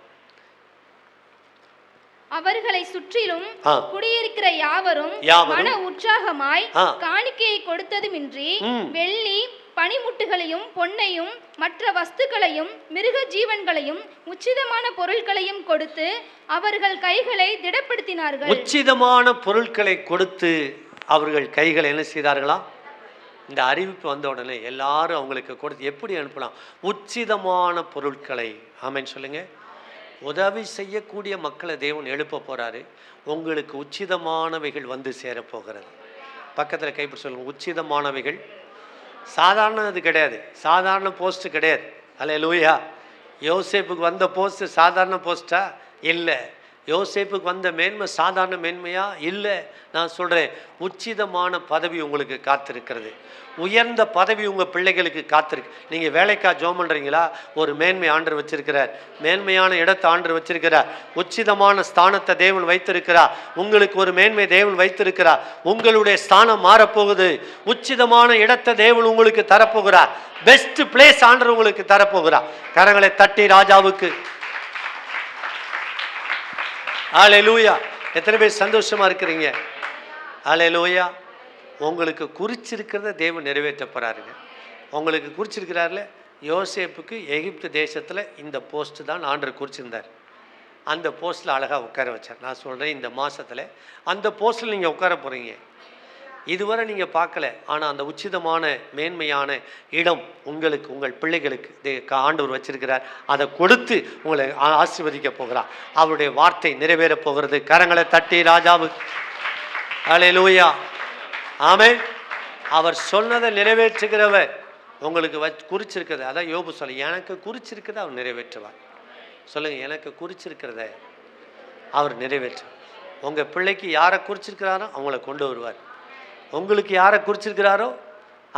அவர்களை சுற்றிலும் குடியிருக்கிற யாவரும் மன உற்சாகமாய் காணிக்கையை கொடுத்ததுமின்றி வெள்ளி பனிமுட்டுகளையும் பொன்னையும் மற்ற வஸ்துக்களையும் மிருக ஜீவன்களையும் உச்சிதமான பொருட்களையும் கொடுத்து அவர்கள் கைகளை திடப்படுத்தினார்கள். உச்சிதமான பொருட்களை கொடுத்து அவர்கள் கைகளை என்ன செய்தார்களாம்? இந்த அறிவிப்பு வந்த உடனே எல்லாரும் அவங்களுக்கு கொடுத்து எப்படி அனுப்பலாம்? உச்சிதமான பொருட்களை. ஆமென் சொல்லுங்க. உதவி செய்யக்கூடிய மக்களை தேவன் எழுப்ப போறாரு. உங்களுக்கு உச்சிதமானவைகள் வந்து சேரப்போகிறது. பக்கத்தில் கைப்பிடி சொல்லுங்க, உச்சிதமானவைகள். சாதாரணது கிடையாது, சாதாரண போஸ்ட் கிடையாது. ஹல்லேலூயா. யோசேப்புக்கு வந்த போஸ்ட் சாதாரண போஸ்டா? இல்லை. யோசேப்புக்கு வந்த மேன்மை சாதாரண மேன்மையா? இல்லை. நான் சொல்கிறேன், உச்சிதமான பதவி உங்களுக்கு காத்திருக்கிறது. உயர்ந்த பதவி உங்கள் பிள்ளைகளுக்கு காத்திருக்கு. நீங்கள் வேலைக்கா ஜோம் பண்ணுறீங்களா? ஒரு மேன்மை ஆண்டவர் வச்சிருக்கிறார். மேன்மையான இடத்தை ஆண்டவர் வச்சிருக்கிறார். உச்சிதமான ஸ்தானத்தை தேவன் வைத்திருக்கிறார். உங்களுக்கு ஒரு மேன்மை தேவன் வைத்திருக்கிறார். உங்களுடைய ஸ்தானம் மாறப்போகுது. உச்சிதமான இடத்தை தேவன் உங்களுக்கு தரப்போகிறார். பெஸ்ட் பிளேஸ் ஆண்டவர் உங்களுக்கு தரப்போகிறார். கரங்களை தட்டி ராஜாவுக்கு ஹல்லேலூயா. எத்தனை பேர் சந்தோஷமா இருக்கிறீங்க? ஹல்லேலூயா. உங்களுக்கு குறிச்சிருக்கிறத தேவன் நிறைவேற்ற போறாருங்க. உங்களுக்கு குறிச்சிருக்கிறார்ல, யோசேப்புக்கு எகிப்து தேசத்தில் இந்த போஸ்ட் தான் ஆண்டவர் குறிச்சிருந்தார். அந்த போஸ்ட்டில் அழகாக உட்கார வச்சார். நான் சொல்கிறேன், இந்த மாதத்தில் அந்த போஸ்ட்டில் நீங்கள் உட்கார போகிறீங்க. இதுவரை நீங்கள் பார்க்கல, ஆனால் அந்த உச்சிதமான மேன்மையான இடம் உங்களுக்கு, உங்கள் பிள்ளைகளுக்கு ஆண்டவர் வச்சிருக்கிறார். அதை கொடுத்து உங்களை ஆசீர்வதிக்க போகிறார். அவருடைய வார்த்தை நிறைவேற போகிறது. கரங்களை தட்டி ராஜாவுக்கு ஹல்லேலூயா. ஆமென். அவர் சொன்னதை நிறைவேற்றுகிறவர். உங்களுக்கு குறிச்சிருக்கிறது. அதான் யோபு சொல்ல, எனக்கு குறிச்சிருக்கிறத அவர் நிறைவேற்றுவார். சொல்லுங்க, எனக்கு குறிச்சிருக்கிறத அவர் நிறைவேற்றுவார். உங்கள் பிள்ளைக்கு யாரை குறிச்சிருக்கிறாரோ அவங்கள கொண்டு வருவார். உங்களுக்கு யாரை குறிச்சிருக்கிறாரோ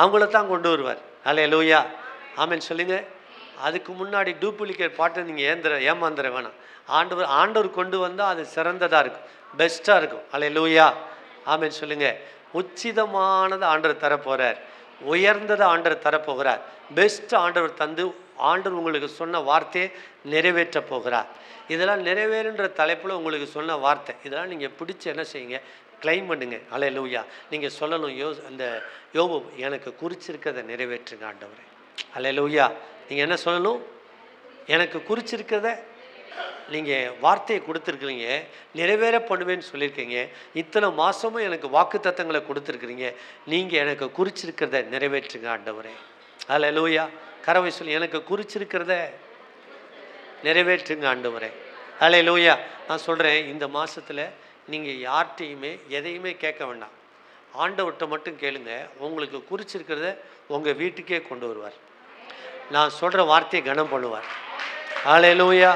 அவங்கள தான் கொண்டு வருவார். ஹல்லேலூயா, ஆமென் சொல்லுங்க. அதுக்கு முன்னாடி டூப்ளிகேட் பாட்டை நீங்கள் ஏமாந்துட வேணாம். ஆண்டவர் கொண்டு வந்தால் அது சிறந்ததாக இருக்கும், பெஸ்ட்டாக இருக்கும். ஹல்லேலூயா, ஆமென் சொல்லுங்க. உச்சிதமானது ஆண்டவர் தரப்போகிறார். உயர்ந்ததை ஆண்டவர் தரப்போகிறார். பெஸ்ட் ஆண்டவர் தந்து ஆண்டவர் உங்களுக்கு சொன்ன வார்த்தையை நிறைவேற்ற போகிறார். இதெல்லாம் நிறைவேறுன்ற தலைப்பில் உங்களுக்கு சொன்ன வார்த்தை, இதெல்லாம் நீங்கள் பிடிச்சி என்ன செய்யுங்க? கிளைம் பண்ணுங்க. ஹல்லேலூயா. நீங்கள் சொல்லணும், அந்த யோபு எனக்கு குறிச்சிருக்கிறத நிறைவேற்றுங்க ஆண்டவரே. ஹல்லேலூயா. நீங்கள் என்ன சொல்லணும்? எனக்கு குறிச்சிருக்கிறத நீங்கள் வார்த்தையை கொடுத்துருக்குறீங்க, நிறைவேற பண்ணுவேன்னு சொல்லியிருக்கீங்க. இத்தனை மாதமும் எனக்கு வாக்கு தத்தங்களை கொடுத்துருக்குறீங்க. நீங்கள் எனக்கு குறிச்சிருக்கிறத நிறைவேற்றுங்க ஆண்டவரே. ஹல்லேலூயா. கரவை சொல்லி, எனக்கு குறிச்சிருக்கிறத நிறைவேற்றுங்க ஆண்டவரே. ஹல்லேலூயா. நான் சொல்கிறேன், இந்த மாதத்தில் நீங்கள் யார்கிட்டையுமே எதையுமே கேட்க வேண்டாம். ஆண்டவர்கிட்ட மட்டும் கேளுங்க. உங்களுக்கு குறிச்சிருக்கிறத உங்கள் வீட்டுக்கே கொண்டு வருவார். நான் சொல்கிற வார்த்தையை கனம் பண்ணுவார். ஹல்லேலூயா.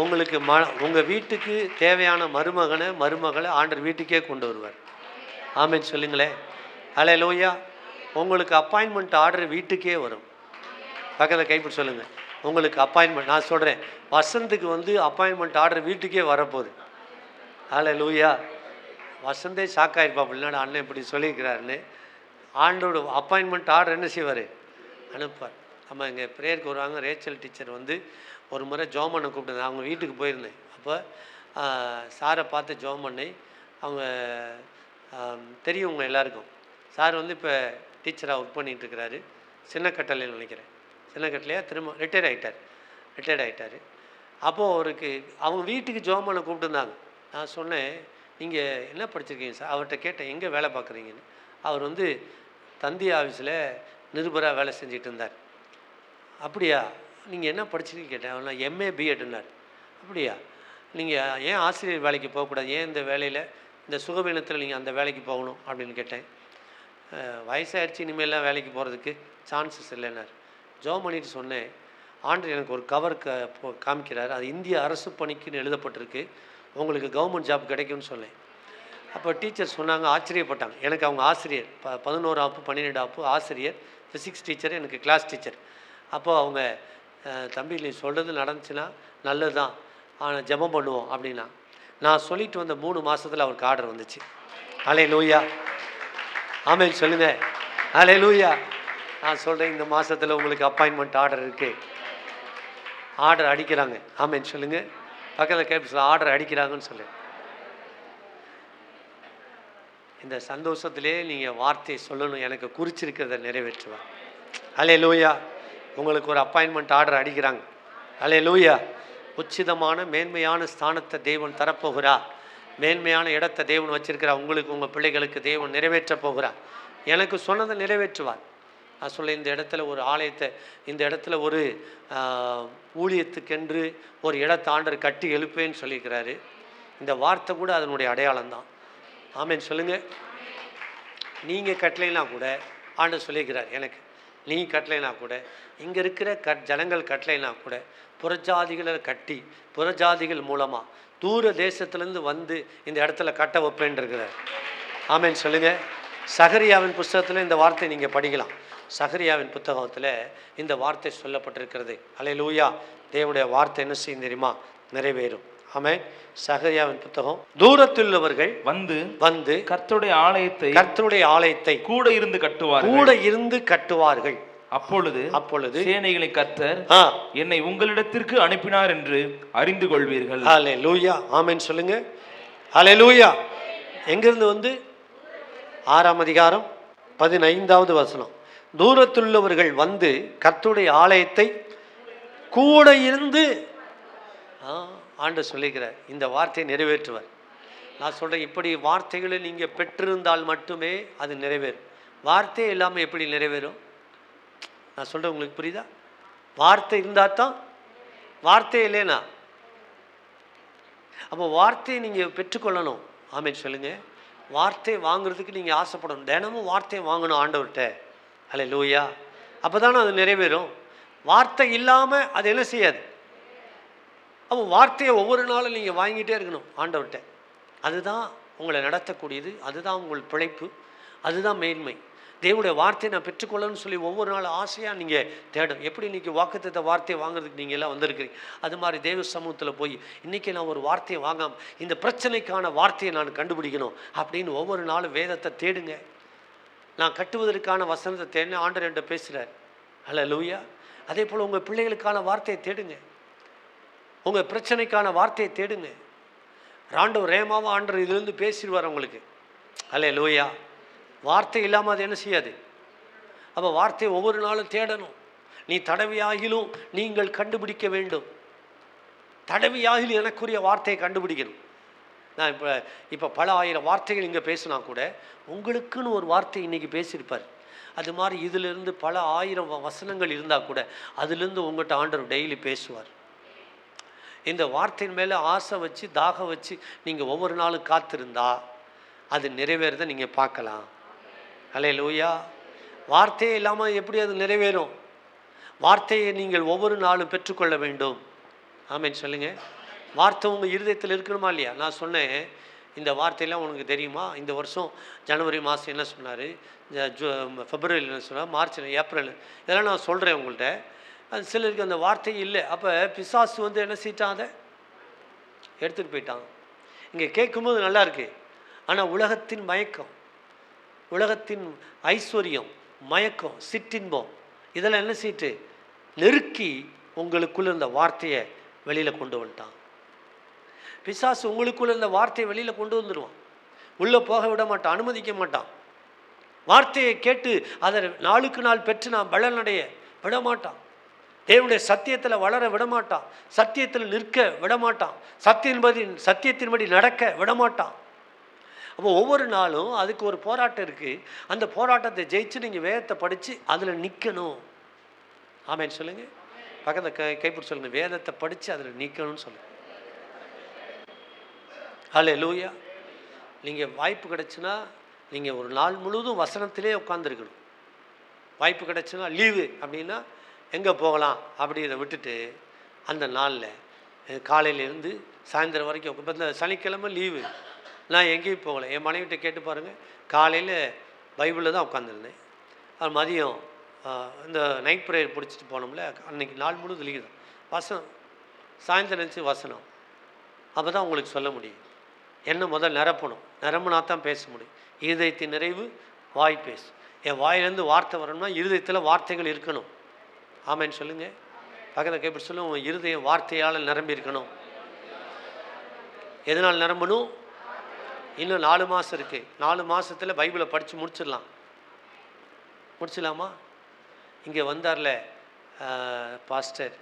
உங்களுக்கு உங்கள் வீட்டுக்கு தேவையான மருமகளை ஆண்டவர் வீட்டுக்கே கொண்டு வருவார். ஆமென் சொல்லுங்களேன். ஹல்லேலூயா. உங்களுக்கு அப்பாயின்மெண்ட் ஆர்டர் வீட்டுக்கே வரும். பக்கத்தில் கைப்பிடி சொல்லுங்கள், உங்களுக்கு அப்பாயின்மெண்ட். நான் சொல்கிறேன், வசந்துக்கு அப்பாயின்மெண்ட் ஆர்டர் வீட்டுக்கே வரப்போகுது. ஹல்லேலூயா. வசந்தே ஷாக்காயிருப்பா, இல்லைனா அண்ணன் இப்படி சொல்லியிருக்கிறாருன்னு. ஆண்டோட அப்பாயின்மெண்ட் ஆர்டர் என்ன செய்வார்? அனுப்பார். நம்ம இங்கே ப்ரேயருக்கு வருவாங்க. ரேச்சல் டீச்சர் ஒரு முறை ஜோம் பண்ண கூப்பிட்டு அவங்க வீட்டுக்கு போயிருந்தேன். அப்போ சாரை பார்த்து ஜோம் பண்ணி, அவங்க தெரியும் உங்கள் எல்லாருக்கும். சார் இப்போ டீச்சராக ஒர்க் பண்ணிகிட்ருக்கிறாரு. சின்ன கட்டளையில் நினைக்கிறேன், சின்ன கட்டளையாக திரும்ப ரிட்டையர்ட் ஆகிட்டார். அப்போது அவருக்கு அவங்க வீட்டுக்கு ஜோம் பண்ண கூப்பிட்டுருந்தாங்க. நான் சொன்னேன், நீங்கள் என்ன படிச்சிருக்கீங்க சார்? அவர்கிட்ட கேட்டேன், எங்கே வேலை பார்க்குறீங்கன்னு. அவர் தந்தி ஆஃபீஸில் நிருபராக வேலை செஞ்சுட்டு இருந்தார். அப்படியா, நீங்கள் என்ன படிச்சிருக்கீங்க கேட்டேன். அவர் எம்ஏ பிஎட்னார். அப்படியா, நீங்கள் ஏன் ஆசிரியர் வேலைக்கு போகக்கூடாது? ஏன் இந்த வேலையில், இந்த சுகவீனத்தில் நீங்கள் அந்த வேலைக்கு போகணும் அப்படின்னு கேட்டேன்.
வயசாகிடுச்சு, இனிமேலாம் வேலைக்கு போகிறதுக்கு சான்சஸ் இல்லைன்னார். ஜோம் பண்ணிட்டு சொன்னேன், ஆண்டு எனக்கு ஒரு கவர் காமிக்கிறார், அது இந்திய அரசு பணிக்குன்னு எழுதப்பட்டிருக்கு, உங்களுக்கு கவர்மெண்ட் ஜாப் கிடைக்கும்னு சொன்னேன். அப்போ டீச்சர் சொன்னாங்க, ஆச்சரியப்பட்டாங்க. எனக்கு அவங்க ஆசிரியர் 11 ஆப்பு 12 ஆப்பு ஆசிரியர், ஃபிசிக்ஸ் டீச்சர், எனக்கு கிளாஸ் டீச்சர். அப்போது அவங்க, தம்பி நீ சொல்கிறது நடந்துச்சுன்னா நல்லது தான், ஆனால் ஜெபம் பண்ணுவோம் அப்படின்னா. நான் சொல்லிட்டு வந்த 3 மாதத்தில் அவருக்கு ஆர்டர் வந்துச்சு. அல்லேலூயா, ஆமென் சொல்லுங்கள், அல்லேலூயா. நான் சொல்கிறேன், இந்த மாதத்தில் உங்களுக்கு அப்பாயின்மெண்ட் ஆர்டர் இருக்குது. ஆர்டர் அடிக்கிறாங்க. ஆமென் சொல்லுங்கள். பக்கத்தில் கேட்ப ஆர்டர் அடிக்கிறாங்கன்னு சொல்லு. இந்த சந்தோஷத்திலே நீங்கள் வார்த்தையை சொல்லணும், எனக்கு குறிச்சிருக்கிறத நிறைவேற்றுவேன். அல்லேலூயா. உங்களுக்கு ஒரு அப்பாயின்மெண்ட் ஆர்டர் அடிக்கிறாங்க. அல்லேலூயா. உச்சிதமான மேன்மையான ஸ்தானத்தை தேவன் தரப்போகிறார். மேன்மையான இடத்தை தேவன் வச்சிருக்கிறார். உங்களுக்கு, உங்கள் பிள்ளைகளுக்கு தேவன் நிறைவேற்ற போகிறார். எனக்கு சொன்னதை நிறைவேற்றுவார். நான் சொல்ல, இந்த இடத்துல ஒரு ஆலயத்தை, இந்த இடத்துல ஒரு ஊழியத்துக்கென்று ஒரு இடத்தை ஆண்டர் கட்டி எழுப்பேன்னு சொல்லியிருக்கிறாரு. இந்த வார்த்தை கூட அதனுடைய அடையாளம் தான். ஆமென் சொல்லுங்கள். நீங்கள் கட்டளைனா கூட ஆண்டர் சொல்லியிருக்கிறார் எனக்கு, நீ கட்டளைனா கூட, இங்கே இருக்கிற ஜனங்கள் கட்டளைனா கூட புறஜாதிகளை கட்டி, புறஜாதிகள் மூலமாக தூர தேசத்துலேருந்து வந்து இந்த இடத்துல கட்ட வைப்பேன் இருக்கிறார். ஆமென் சொல்லுங்கள். சகரியாவின் புஸ்தகத்தில் இந்த வார்த்தை நீங்கள் படிக்கலாம். சகரியாவின் புத்தகத்தில் இந்த வார்த்தை சொல்லப்பட்டிருக்கிறது. அல்லேலூயா. தேவனுடைய வார்த்தை என்ன செய்யும் தெரியுமா? நிறைவேறும். ஆமென். சகரியாவின் புத்தகம், தூரத்தில் உள்ளவர்கள் வந்து கர்த்தருடைய ஆலயத்தை கூட இருந்து கட்டுவார்கள். அப்பொழுது சேனைகளை கர்த்தர் என்னை உங்களிடத்திற்கு அனுப்பினார் என்று அறிந்து கொள்வீர்கள். அல்லேலூயா, ஆமென் சொல்லுங்க. அல்லேலூயா. எங்கிருந்து வந்து? 6ஆம் அதிகாரம் 15வது வசனம். தூரத்துள்ளவர்கள் வந்து கர்த்தருடைய ஆலயத்தை கூட இருந்து, ஆண்டவர் சொல்லிக்கிறார், இந்த வார்த்தையை நிறைவேற்றுவார். நான் சொல்கிறேன், இப்படி வார்த்தைகளை நீங்கள் பெற்றிருந்தால் மட்டுமே அது நிறைவேறும். வார்த்தை இல்லாமல் எப்படி நிறைவேறும்? நான் சொல்கிறேன், உங்களுக்கு புரியுதா? வார்த்தை இருந்தால் தான். வார்த்தை இல்லைனா, அப்போ வார்த்தையை நீங்கள் பெற்றுக்கொள்ளணும். ஆமென் சொல்லுங்கள். வார்த்தையை வாங்குறதுக்கு நீங்கள் ஆசைப்படணும். தினமும் வார்த்தையை வாங்கணும் ஆண்டவர்கிட்ட. அல்லேலூயா. அப்போ தானே அது நிறைவேறும். வார்த்தை இல்லாமல் அது என்ன செய்யாது. அப்போ வார்த்தையை ஒவ்வொரு நாளும் நீங்கள் வாங்கிட்டே இருக்கணும் ஆண்டவர்கிட்ட. அதுதான் உங்களை நடத்தக்கூடியது, அதுதான் உங்கள் பிழைப்பு, அதுதான் மேன்மை. தேவனுடைய வார்த்தையை நான் பெற்றுக்கொள்ளணும்னு சொல்லி ஒவ்வொரு நாள் ஆசையாக நீங்கள் தேடும். எப்படி இன்றைக்கி வாக்குத்தத்த வார்த்தையை வாங்குறதுக்கு நீங்கள் எல்லாம் வந்திருக்கிறீங்க, அது மாதிரி தேவ சமூகத்தில் போய் இன்றைக்கி நான் ஒரு வார்த்தையை வாங்காமல் இந்த பிரச்சனைக்கான வார்த்தையை நான் கண்டுபிடிக்கணும் அப்படின்னு ஒவ்வொரு நாளும் வேதத்தை தேடுங்க. நான் கட்டுவதற்கான வசனத்தை தேடின ஆண்டவர் என்கிட்ட பேசுகிறார். அல்லேலூயா. அதே போல் உங்கள் பிள்ளைகளுக்கான வார்த்தையை தேடுங்க, உங்கள் பிரச்சனைக்கான வார்த்தையை தேடுங்க. ஆண்டவர் ரேமாவா ஆண்டவர் இதுலேருந்து பேசிடுவார் உங்களுக்கு. அல்லேலூயா. வார்த்தை இல்லாமல் அது என்ன செய்யாது. அப்போ வார்த்தையை ஒவ்வொரு நாளும் தேடணும். நீ தடவியாகிலும் நீங்கள் கண்டுபிடிக்க வேண்டும். தடவியாகிலும் எனக்குரிய வார்த்தையை கண்டுபிடிக்கணும். நான் இப்போ பல ஆயிரம் வார்த்தைகள் இங்கே பேசினா கூட உங்களுக்குன்னு ஒரு வார்த்தை இன்றைக்கி பேசியிருப்பார். அது மாதிரி இதிலிருந்து பல ஆயிரம் வசனங்கள் இருந்தால் கூட அதுலேருந்து உங்கள்கிட்ட ஆண்டவர் டெய்லி பேசுவார். இந்த வார்த்தையின் மேலே ஆசை வச்சு தாகம் வச்சு நீங்கள் ஒவ்வொரு நாளும் காத்திருந்தா அது நிறைவேறதை நீங்கள் பார்க்கலாம். அல்லேலூயா. வார்த்தையே இல்லாமல் எப்படி அது நிறைவேறும்? வார்த்தையை நீங்கள் ஒவ்வொரு நாளும் பெற்றுக்கொள்ள வேண்டும். ஆமென் சொல்லுங்கள். வார்த்தை உங்கள் இருதயத்தில் இருக்கணுமா இல்லையா? நான் சொன்னேன், இந்த வார்த்தையெல்லாம் உனக்கு தெரியுமா? இந்த வருஷம் ஜனவரி மாதம் என்ன சொன்னார், பிப்ரவரியில் என்ன சொன்னார், மார்ச்சில், ஏப்ரல், இதெல்லாம் நான் சொல்கிறேன் உங்கள்கிட்ட. அது சிலருக்கு அந்த வார்த்தை இல்லை. அப்போ பிசாசு வந்து என்ன செய்யிட்டான், அதை எடுத்துகிட்டு போயிட்டான். இங்கே கேட்கும்போது நல்லா இருக்கு, ஆனால் உலகத்தின் மயக்கம், உலகத்தின் ஐஸ்வர்யம், மயக்கம், சிற்றின்பம், இதெல்லாம் என்ன செய்யிட்டு நெருக்கி உங்களுக்குள்ள இந்த வார்த்தையை வெளியில் கொண்டு வந்துட்டான். பிசாசு உங்களுக்குள்ள இந்த வார்த்தையை வெளியில் கொண்டு வந்துடுவான். உள்ளே போக விட மாட்டான், அனுமதிக்க மாட்டான். வார்த்தையை கேட்டு அதை நாளுக்கு நாள் பெற்று நான் பலனடைய விடமாட்டான். தேவனுடைய சத்தியத்தில் வளர விடமாட்டான். சத்தியத்தில் நிற்க விடமாட்டான். சத்தியத்தின்படி நடக்க விடமாட்டான். அப்போ ஒவ்வொரு நாளும் அதுக்கு ஒரு போராட்டம் இருக்குது. அந்த போராட்டத்தை ஜெயிச்சு நீங்கள் வேதத்தை படித்து அதில் நிற்கணும். ஆமென் சொல்லுங்கள். பக்கத்தில் கைப்பிடி சொல்லுங்கள், வேதத்தை படித்து அதில் நிற்கணும்னு சொல்லுங்கள். அல்லேலூயா. நீங்கள் வாய்ப்பு கிடச்சுன்னா நீங்கள் ஒரு நாள் முழுவதும் வசனத்திலே உட்காந்துருக்கணும். வாய்ப்பு கிடச்சுன்னா லீவு அப்படின்னா எங்கே போகலாம் அப்படிங்கிறத விட்டுட்டு அந்த நாளில் காலையிலேருந்து சாயந்தரம் வரைக்கும் இப்போ இந்த சனிக்கிழமை லீவு, நான் எங்கேயும் போகலை. என் மனைவிட்ட கேட்டு பாருங்கள், காலையில் பைபிளில் தான் உட்காந்துருந்தேன். அது மதியம் இந்த நைட் ப்ரேயர் பிடிச்சிட்டு போனோம்ல, அன்றைக்கி நாள் முழுவதும் லீவு தான். வசனம் சாயந்தரம் நினச்சி வசனம், அப்போ தான் உங்களுக்கு சொல்ல முடியும். என்ன முதல் நிரப்பணும், நிரம்பினா தான் பேச முடியும். இருதயத்தின் நிறைவு வாய் பேசும். என் வாயிலேருந்து வார்த்தை வரணும்னா இருதயத்தில் வார்த்தைகள் இருக்கணும். ஆமேன்னு சொல்லுங்கள். பக்கத்தில் கேட்பி சொல்லுங்கள், உங்கள் இருதயம் வார்த்தையால் நிரம்பி இருக்கணும். எதனால் நிரம்பணும்? இன்னும் 4 மாதம் இருக்குது. 4 மாதத்தில் பைபிளை படித்து முடிச்சிடலாமா? இங்கே வந்தார்ல பாஸ்டர்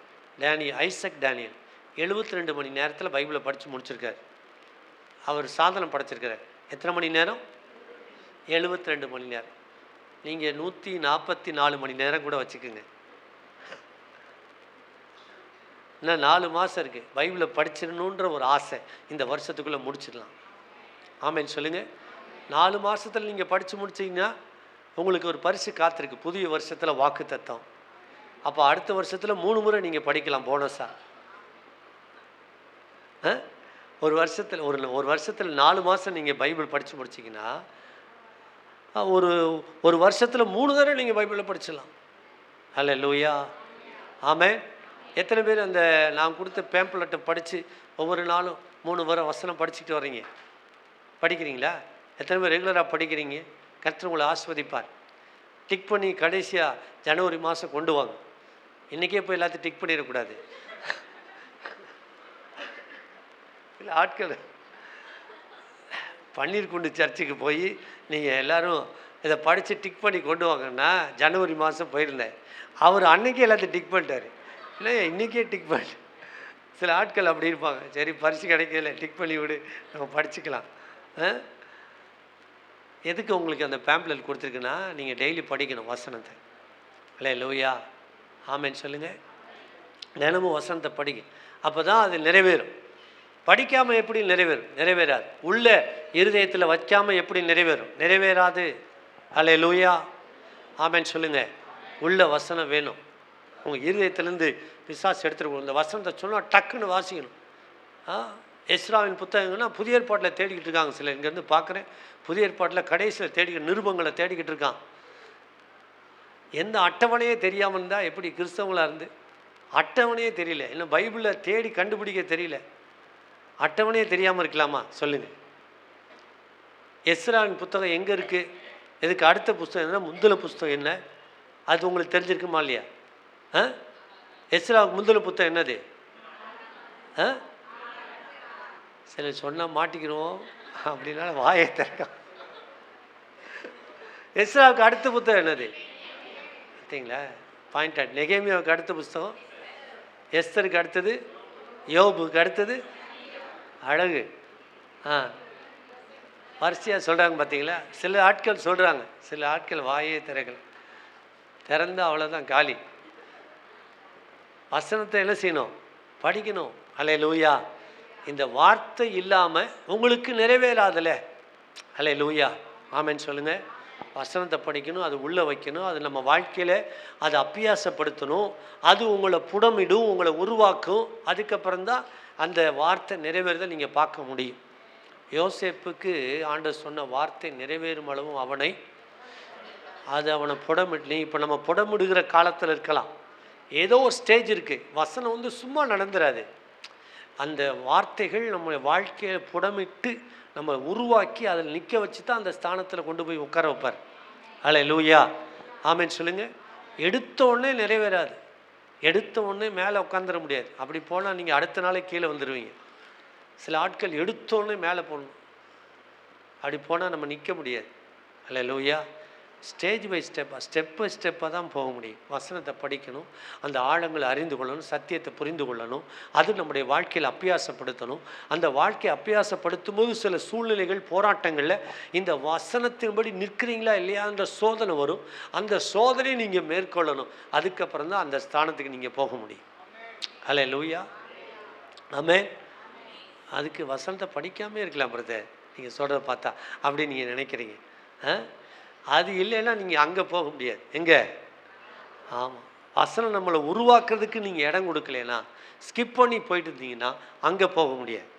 ஐசக் டேனியல் 72 மணி நேரத்தில் பைபிளை படித்து முடிச்சிருக்கார். அவர் சாதனை படைச்சிருக்கிறார். எத்தனை மணி நேரம்? 72 மணி நேரம். நீங்கள் 144 மணி நேரம் கூட வச்சுக்கோங்க. இன்னும் 4 மாதம் இருக்குது. பைபிளை படிச்சிடணுன்ற ஒரு ஆசை இந்த வருஷத்துக்குள்ளே முடிச்சிடலாம். ஆமேன்னு சொல்லுங்கள். 4 மாதத்தில் நீங்கள் படித்து முடிச்சிங்கன்னா உங்களுக்கு ஒரு பரிசு காத்திருக்கு. புதிய வருஷத்தில் வாக்கு தத்தம். அப்போ அடுத்த வருஷத்தில் 3 முறை நீங்கள் படிக்கலாம் போனஸாக. ஒரு வருஷத்தில் 4 மாதம் நீங்கள் பைபிள் படித்து முடிச்சிங்கன்னா ஒரு வருஷத்தில் 3 தடவை நீங்கள் பைபிளை படிச்சிடலாம். அல்லேலூயா. ஆமென். எத்தனை பேர் அந்த நான் கொடுத்த பேம்ப்லெட்டை படித்து ஒவ்வொரு நாளும் 3 முறை வசனம் படிச்சுட்டு வர்றீங்க? படிக்கிறீங்களா? எத்தனை பேர் ரெகுலராக படிக்கிறீங்க? கர்த்தர் உங்களை ஆஸ்வதிப்பார். டிக் பண்ணி கடைசியாக ஜனவரி மாதம் கொண்டு வாங்க. இன்றைக்கே போய் எல்லாத்தையும் டிக் பண்ணிடக்கூடாது. இல்லை, ஆட்கள் பன்னீர் குண்டு சர்ச்சுக்கு போய் நீங்கள் எல்லோரும் இதை படித்து டிக் பண்ணி கொண்டு வாங்கன்னா, ஜனவரி மாதம் போயிருந்தேன், அவர் அன்றைக்கே எல்லாத்தையும் டிக் பண்ணிட்டார். இல்லை, இன்றைக்கே டிக் பண்ணி. சில ஆட்கள் அப்படி இருப்பாங்க, சரி பரிசு கிடைக்கல டிக் பண்ணி விடு, நம்ம படிச்சுக்கலாம். எதுக்கு உங்களுக்கு அந்த பேம்ப்லெட் கொடுத்துருக்குன்னா, நீங்கள் டெய்லி படிக்கணும் வசனத்தை. அல்லேலூயா. ஆமென் சொல்லுங்கள். தினமும் வசனத்தை படிங்க, அப்போ தான் அது நிறைவேறும். படிக்காமல் எப்படி நிறைவேறும்? நிறைவேறாது. உள்ள இருதயத்தில் வைக்காமல் எப்படி நிறைவேறும்? நிறைவேறாது. அல்லேலூயா. ஆமென் சொல்லுங்கள். உள்ள வசனம் வேணும். உங்கள் இருதயத்திலேருந்து பிசாசு எடுத்துகிட்டு இந்த வசனத்தை சொன்னால் டக்குன்னு வாசிக்கணும். எஸ்ராவின் புத்தகங்கள்னா புதிய ஏற்பாட்டில் தேடிக்கிட்டு இருக்காங்க. சில இங்கேருந்து பார்க்குறேன், புதிய ஏற்பாட்டில் கடைசியில் தேடிக்கிட்டு நிருபங்களை தேடிக்கிட்டு இருக்கான். எந்த அட்டவணையே தெரியாமல் இருந்தால் எப்படி கிறிஸ்தவங்களாக இருந்து? அட்டவணையே தெரியல, இன்னும் பைபிளில் தேடி கண்டுபிடிக்க தெரியல. அட்டவணையே தெரியாமல் இருக்கலாமா? சொல்லுங்கள். எஸ்ராவின் புத்தகம் எங்கே இருக்குது? இதுக்கு அடுத்த புஸ்தகம் என்ன? முந்தின புஸ்தகம் என்ன? அது உங்களுக்கு தெரிஞ்சிருக்குமா இல்லையா? எஸ்ராவுக்கு முந்தின புத்தகம் என்னது? சில சொன்னால் மாட்டிக்கிறோம் அப்படின்னா வாயை திறக்க. எஸ்ராவுக்கு அடுத்த புத்தகம் என்னது? பார்த்தீங்களா? Point add. நெகேமியாவுக்கு அடுத்த புஸ்தகம், எஸ்தருக்கு அடுத்தது, யோபுக்கு அடுத்தது அழகு. வரிசையாக சொல்கிறாங்க பார்த்தீங்களா? சில ஆட்கள் சொல்கிறாங்க, சில ஆட்கள் வாயே திறந்து அவ்வளோதான் காலி. வசனத்தை என்ன செய்யணும்? படிக்கணும். அல்லேலூயா. இந்த வார்த்தை இல்லாமல் உங்களுக்கு நிறைவேறாதுல. அல்லேலூயா. ஆமென் சொல்லுங்கள். வசனத்தை படிக்கணும், அது உள்ளே வைக்கணும், அது நம்ம வாழ்க்கையில் அதை அபியாசப்படுத்தணும். அது உங்களை புடமிடும், உங்களை உருவாக்கும். அதுக்கப்புறம்தான் அந்த வார்த்தை நிறைவேறதை நீங்கள் பார்க்க முடியும். யோசேப்புக்கு ஆண்டவர் சொன்ன வார்த்தை நிறைவேறும் அளவும் அவனை புடமிட்டு. நீ இப்போ நம்ம புடமிடுகிற காலத்தில் இருக்கலாம். ஏதோ ஒரு ஸ்டேஜ் இருக்குது. வசனம் சும்மா நடந்துடாது. அந்த வார்த்தைகள் நம்ம வாழ்க்கையை புடமிட்டு நம்ம உருவாக்கி அதில் நிற்க வச்சு தான் அந்த ஸ்தானத்தில் கொண்டு போய் உட்கார வைப்பார். அல்லேலூயா. ஆமென் சொல்லுங்கள். எடுத்த உடனே நிறைவேறாது. எடுத்த உடனே மேலே உட்காந்துட முடியாது. அப்படி போனால் நீங்கள் அடுத்த நாளே கீழே வந்துடுவீங்க. சில ஆட்கள் எடுத்த உடனே மேலே போகணும். அப்படி போனால் நம்ம நிற்க முடியாது. அல்லேலூயா. ஸ்டேஜ் பை ஸ்டெப்பாக தான் போக முடியும். வசனத்தை படிக்கணும், அந்த ஆழங்களை அறிந்து கொள்ளணும், சத்தியத்தை புரிந்து கொள்ளணும். அது நம்முடைய வாழ்க்கையில் அபியாசப்படுத்தணும். அந்த வாழ்க்கையை அபியாசப்படுத்தும் போது சில சூழ்நிலைகள், போராட்டங்களில் இந்த வசனத்தின்படி நிற்கிறீங்களா இல்லையான்ற சோதனை வரும். அந்த சோதனையை நீங்கள் மேற்கொள்ளணும். அதுக்கப்புறம் தான் அந்த ஸ்தானத்துக்கு நீங்கள் போக முடியும். அல்லேலூயா. ஆமென். அதுக்கு வசனத்தை படிக்காமே இருக்கலாம் பிரதர், நீங்கள் சொல்கிறத பார்த்தா அப்படின்னு நீங்கள் நினைக்கிறீங்க. அது இல்லைன்னா நீங்கள் அங்கே போக முடியாது. எங்கே? ஆமாம், வசனம் நம்மளை உருவாக்குறதுக்கு நீங்கள் இடம் கொடுக்கலனா, ஸ்கிப் பண்ணி போயிட்டு இருந்தீங்கன்னா அங்கே போக முடியாது.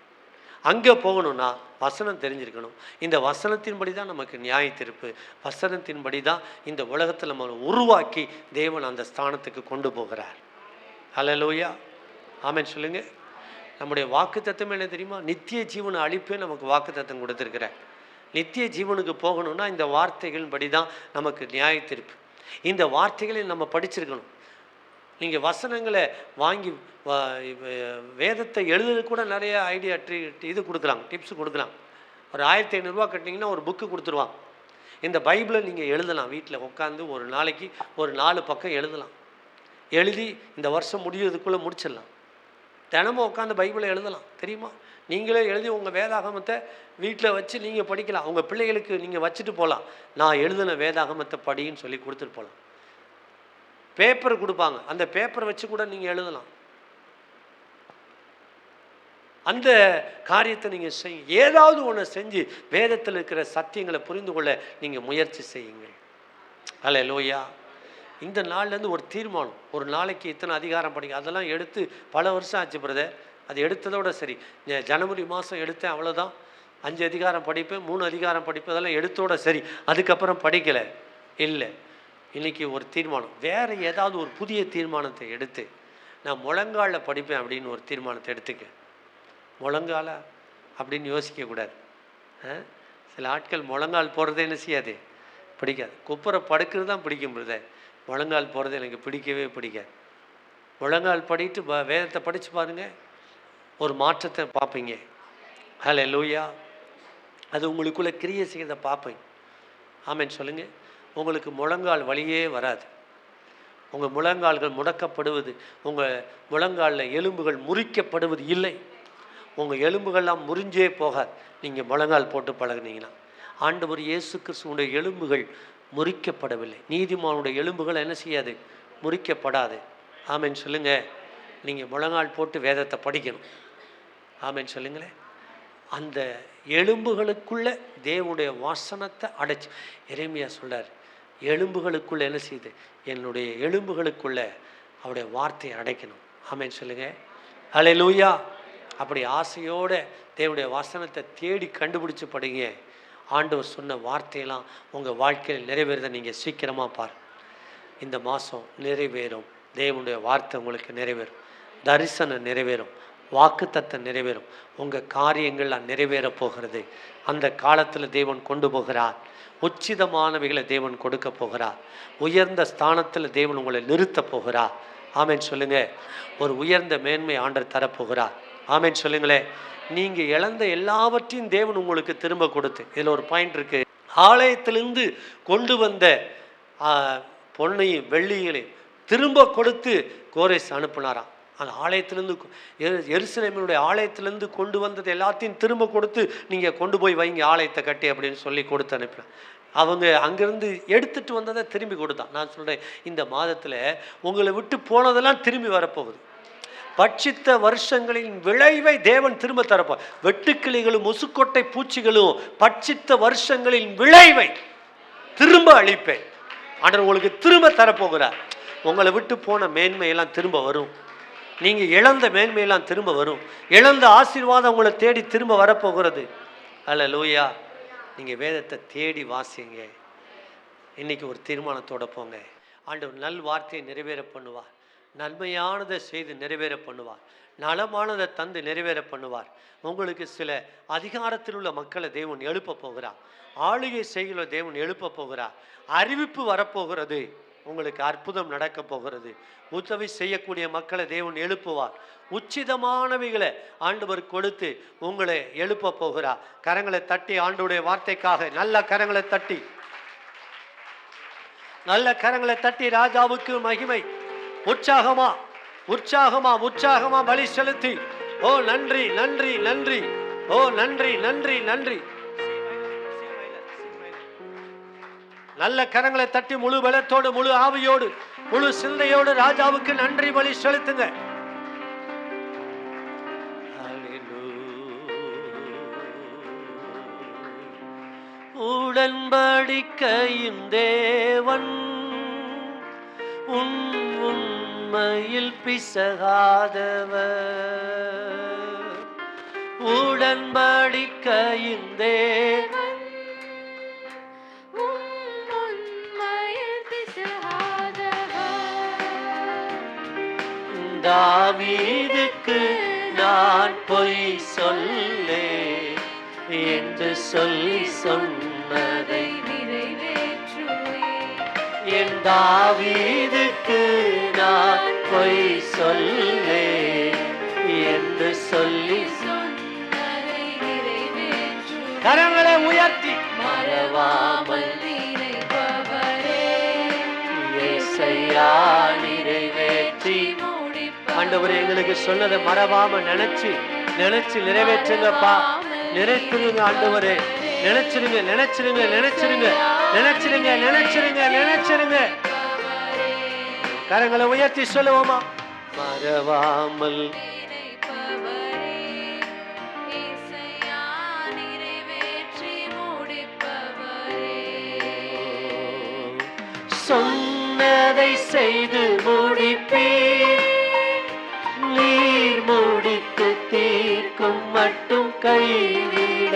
அங்கே போகணும்னா வசனம் தெரிஞ்சிருக்கணும். இந்த வசனத்தின்படி தான் நமக்கு நியாய தீர்ப்பு, வசனத்தின்படி தான் இந்த உலகத்தில் நம்மளை உருவாக்கி தேவன் அந்த ஸ்தானத்துக்கு கொண்டு போகிறார். ஹல்லேலூயா, ஆமென் சொல்லுங்க. நம்முடைய வாக்குத்தத்தம் என்ன தெரியுமா? நித்திய ஜீவனை அழிப்பே நமக்கு வாக்குத்தத்தம் கொடுத்துருக்கிறார். நித்திய ஜீவனுக்கு போகணும்னா இந்த வார்த்தைகள் படி தான் நமக்கு நியாய தீர்ப்பு. இந்த வார்த்தைகளை நம்ம படிச்சிருக்கணும். நீங்கள் வசனங்களை வாங்கி வேதத்தை எழுதுறது கூட நிறைய ஐடியா இது கொடுக்குறாங்க, டிப்ஸ் கொடுக்குறாங்க. ஒரு 1500 கட்டினீங்கன்னா ஒரு புக்கு கொடுத்துருவாங்க. இந்த பைபிளை நீங்கள் எழுதலாம், வீட்டில் உட்காந்து ஒரு நாளைக்கு ஒரு 4 பக்கம் எழுதலாம். எழுதி இந்த வருஷம் முடியறதுக்குள்ளே முடிச்சிடலாம். தினமும் உட்காந்து பைபிளை எழுதலாம், தெரியுமா? நீங்களே எழுதி உங்கள் வேதாகமத்தை வீட்டில் வச்சு நீங்கள் படிக்கலாம். உங்கள் பிள்ளைகளுக்கு நீங்கள் வச்சுட்டு போகலாம். நான் எழுதின வேதாகமத்தை படின்னு சொல்லி கொடுத்துட்டு போகலாம். பேப்பர் கொடுப்பாங்க, அந்த பேப்பரை வச்சு கூட நீங்கள் எழுதலாம். அந்த காரியத்தை நீங்கள் செய்யுங்க. ஏதாவது ஒன்று செஞ்சு வேதத்தில் இருக்கிற சத்தியங்களை புரிந்து கொள்ள நீங்கள் முயற்சி செய்யுங்கள். ஹல்லேலூயா. இந்த நாள்லேருந்து ஒரு தீர்மானம், ஒரு நாளைக்கு இத்தனை அதிகாரம் படிங்க. அதெல்லாம் எடுத்து பல வருஷம் ஆச்சு பிரதர். அது எடுத்ததோட சரி. ஜனவரி மாதம் எடுத்தேன், அவ்வளோதான். 5 அதிகாரம் படிப்பேன், 3 அதிகாரம் படிப்பேன், அதெல்லாம் எடுத்தோட சரி. அதுக்கப்புறம் படிக்கலை இல்லை. இன்றைக்கி ஒரு தீர்மானம், வேறு ஏதாவது ஒரு புதிய தீர்மானத்தை எடுத்து நான் முழங்காலில் படிப்பேன் அப்படின்னு ஒரு தீர்மானத்தை எடுத்துக்க. முழங்கால அப்படின்னு யோசிக்கக்கூடாது. சில ஆட்கள் முழங்கால் போடுறதே என்ன செய்யாது, பிடிக்காது. குப்புரை படுக்கிறது தான் பிடிக்கும் பிரதர். முழங்கால் போகிறது எனக்கு பிடிக்கவே பிடிக்காது. முழங்கால் படிட்டு வேதத்தை படித்து பாருங்கள், ஒரு மாற்றத்தை பார்ப்பீங்க. ஹல்லேலூயா. அது உங்களுக்குள்ளே கிரியை செய்கிறத பார்ப்பீங்க. ஆமென் சொல்லுங்கள். உங்களுக்கு முழங்கால் வலியே வராது. உங்கள் முழங்கால்கள் முடக்கப்படுவது, உங்கள் முழங்காலில் எலும்புகள் முறிக்கப்படுவது இல்லை. உங்கள் எலும்புகள்லாம் முறிஞ்சே போகாது நீங்கள் முழங்கால் போட்டு பழகுனீங்கன்னா. ஆண்டவர் இயேசு கிறிஸ்துவுடைய எலும்புகள் முறிக்கப்படவில்லை. நீதிமானுடைய எலும்புகள் என்ன செய்யாது, முறிக்கப்படாது. ஆமென் சொல்லுங்கள். நீங்கள் முழங்கால் போட்டு வேதத்தை படிக்கணும். ஆமென் சொல்லுங்களேன். அந்த எலும்புகளுக்குள்ளே தேவனுடைய வசனத்தை அடைச்சி, எரேமியா சொல்றார், எலும்புகளுக்குள்ளே என்ன செய்யுது, என்னுடைய எலும்புகளுக்குள்ளே அவருடைய வார்த்தையை அடைக்கணும். ஆமென் சொல்லுங்கள். ஹல்லேலூயா. அப்படி ஆசையோடு தேவனுடைய வசனத்தை தேடி கண்டுபிடிச்சி படிங்க. ஆண்டவர் சொன்ன வார்த்தையெல்லாம் உங்கள் வாழ்க்கையில் நிறைவேறதை நீங்கள் சீக்கிரமாக பாருங்கள். இந்த மாதம் நிறைவேறும். தேவனுடைய வார்த்தை உங்களுக்கு நிறைவேறும். தரிசனம் நிறைவேறும். வாக்குத்தத்தம் நிறைவேறும். உங்கள் காரியங்கள்லாம் நிறைவேற போகிறது. அந்த காலத்தில் தேவன் கொண்டு போகிறார். உச்சிதமானவைகளை தேவன் கொடுக்க போகிறார். உயர்ந்த ஸ்தானத்தில் தேவன் உங்களை நிறுத்த போகிறார். ஆமென் சொல்லுங்கள். ஒரு உயர்ந்த மேன்மை ஆண்டவர் தரப்போகிறார். ஆமென் சொல்லுங்களேன். நீங்கள் இழந்த எல்லாவற்றையும் தேவன் உங்களுக்கு திரும்ப கொடுத்து, இதில் ஒரு பாயிண்ட் இருக்குது. ஆலயத்திலிருந்து கொண்டு வந்த பொன்னையும் வெள்ளிகளையும் திரும்ப கொடுத்து கோரேஸ் அனுப்புனாராம். அந்த ஆலயத்திலேருந்து, எருசலேமினுடைய ஆலயத்திலேருந்து கொண்டு வந்தது எல்லாத்தையும் திரும்ப கொடுத்து, நீங்கள் கொண்டு போய் வைங்க ஆலயத்தை கட்டி அப்படின்னு சொல்லி கொடுத்து அனுப்பினேன். அவங்க அங்கேருந்து எடுத்துகிட்டு வந்ததை திரும்பி கொடுத்தான். நான் சொல்கிறேன், இந்த மாதத்தில் உங்களை விட்டு போனதெல்லாம் திரும்பி வரப்போகுது. பட்சித்த வருஷங்களின் விளைவை தேவன் திரும்ப தரப்பார். வெட்டுக்கிளிகளும் முசுக்கொட்டை பூச்சிகளும் பட்சித்த வருஷங்களின் விளைவை திரும்ப அளிப்பேன். ஆண்டவர் உங்களுக்கு திரும்ப தரப்போகிறார். உங்களை விட்டு போன மேன்மையெல்லாம் திரும்ப வரும். நீங்கள் இழந்த மேன்மையெல்லாம் திரும்ப வரும். இழந்த ஆசீர்வாதம் உங்களை தேடி திரும்ப வரப்போகிறது. ஹல்லேலூயா. நீங்கள் வேதத்தை தேடி வாசிங்க. இன்றைக்கி ஒரு தீர்மானத்தோடு போங்க. ஆண்டவர் நல் வார்த்தையை நிறைவேற பண்ணுவார். நன்மையானதை செய்து நிறைவேற பண்ணுவார். நலமானதை தந்து நிறைவேற பண்ணுவார். உங்களுக்கு சில அதிகாரத்தில் உள்ள மக்களை தேவன் எழுப்ப போகிறார். ஆளுகை செய்கிற தேவன் எழுப்ப போகிறார். அறிவிப்பு வரப்போகிறது. உங்களுக்கு அற்புதம் நடக்க போகிறது. உதவி செய்யக்கூடிய மக்களை தேவன் எழுப்புவார். உச்சிதமானவைகளை ஆண்டவர் கொடுத்து உங்களை எழுப்ப போகிறார். கரங்களை தட்டி ஆண்டவருடைய வார்த்தைக்காக நல்ல கரங்களை தட்டி, நல்ல கரங்களை தட்டி ராஜாவுக்கு மகிமை. உற்சாகமா உற்சாகமா உற்சாகமா பலி செலுத்தி, ஓ நன்றி நன்றி நன்றி, ஓ நன்றி நன்றி நன்றி. நல்ல கரங்களை தட்டி முழு பலத்தோடு, முழு ஆவியோடு, முழு சிந்தையோடு ராஜாவுக்கு நன்றி பலி செலுத்துங்க. உடன்படிக்கையின் தேவன் உண்மையில் பிசகாதவர். உடன்படிக்கையின் தேவன் தாவீதுக்கு நான் பொய் சொல்லே என்று சொல்லி சொன்னதை நிறைவேற்றுவேன். என் தாவீதுக்கு நான் பொய் சொல்லே என்று சொல்லி சொன்னதை நிறைவேற்றுவேன். கரங்களை உயர்த்தி மறவாமல் நினைப்பவரே இயேசையா நிறைவேற்றி. ஆண்டவரே, எங்களுக்கு சொன்னதை மறவாம நினைச்சு நிறைவேற்றுங்கப்பா. நினைச்சிருங்க ஆண்டவரே, நினைச்சிருங்க நினைச்சிருங்க நினைச்சிருங்க நினைச்சிருங்க நினைச்சிருங்க நினைச்சிருங்க. கரங்களை உயர்த்தி சொல்லுவோமா? மறவாமல் சொன்னதை செய்து முடிப்பீர், நீர் முடித்து தீர்க்கும் மட்டும் கைவிட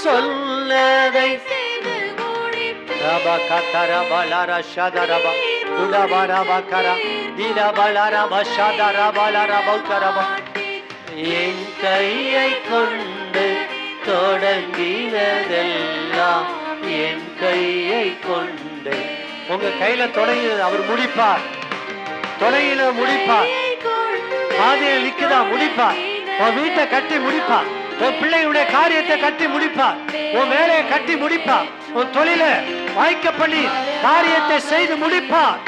சொன்னதை செய்து முடிப்பீர். ரபா கதரா பலாரா ஷதரபா துடபரபா கரா திடபலரபா ஷதரபலரபா கரபா. என் கையை கொண்டு தொடங்கினதெல்லாம் என் கையை கொண்டு. உங்க கையில தொடங்கினது அவர் முடிப்பார். தொடங்கின முடிப்பார். பாதையில் நிக்குதா முடிப்பார். உன் வீட்டை கட்டி முடிப்பார். உன் பிள்ளையுடைய காரியத்தை கட்டி முடிப்பார். உன் வேலையை கட்டி முடிப்பார். உன் தொழில வாய்க்க பண்ணி காரியத்தை செய்து முடிப்பார்.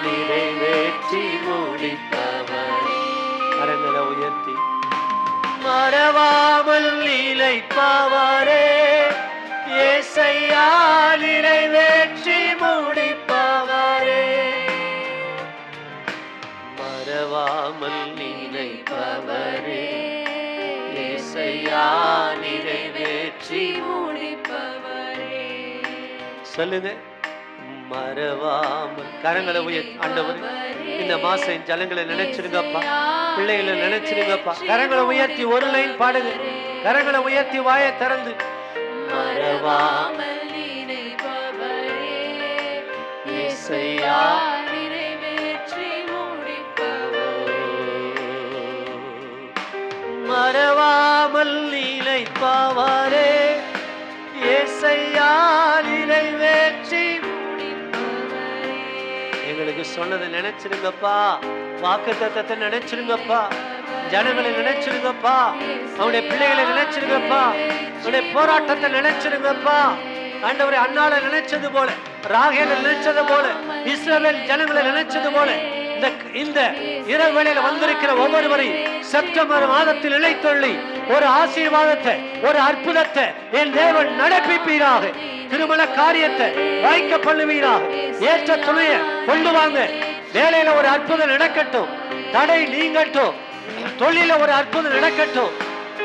நிறைவேற்றி முடிப்பவர். கரங்களை உயர்த்தி மறவாமல் நிலைப்பவரே இயேசையா நிறைவேற்றி முடிப்பவரே. மறவாமல் நினைப்பவரே இயேசையா நிறைவேற்றி முடிப்பவரே. சொல்லுங்க, மறவாமல். கரங்களை உயர்த்தி ஆண்டவரே, இந்த மாசம் ஜனங்களை நினைச்சிருங்கப்பா, பிள்ளைகளை நினைச்சிருங்கப்பா. கரங்களை உயர்த்தி ஒரு லைன் பாடுங்க. கரங்களை உயர்த்தி வாயை திறந்து மறவாமல் நினைப்பவரே இயேசையா நிறைவேற்றி முடிப்பவர். மறவாமல் நினைப்பவரே இயேசையா நிறைவேற்றி முடிப்பவரே. எங்களுக்கு சொன்னதை நினைச்சிருங்கப்பா, வாக்குத்தத்தத்தை நினைச்சிருங்கப்பா, ஜனங்களை நினைச்சிருங்கப்பா, அவனுடைய பிள்ளைகளை நினைச்சிருங்கப்பா, அவனுடைய போராட்டத்தை நினைச்சிருங்கப்பா. ஆண்டவரே, அன்னால நினைச்சது போல, ராகேல நினைச்சது போல, இஸ்ரவேல் ஜனங்களை நினைச்சது போல இந்த இரவு வேளையில வந்திருக்கிற ஒவ்வொருவரையும் செப்டம்பர் மாதத்தில் இணைத்தொள்ளி ஒரு ஆசீர்வாதத்தை, ஒரு அற்புதத்தை என் தேவன் நடப்பிப்பீராக. திருமண காரியத்தை வாய்க்க பண்ணுவீராக. ஏற்ற துணைய கொண்டு வாங்க. வேலையில ஒரு அற்புதம் நடக்கட்டும், தடை நீங்கட்டும். தொழில ஒரு அற்புதம் நடக்கட்டும்.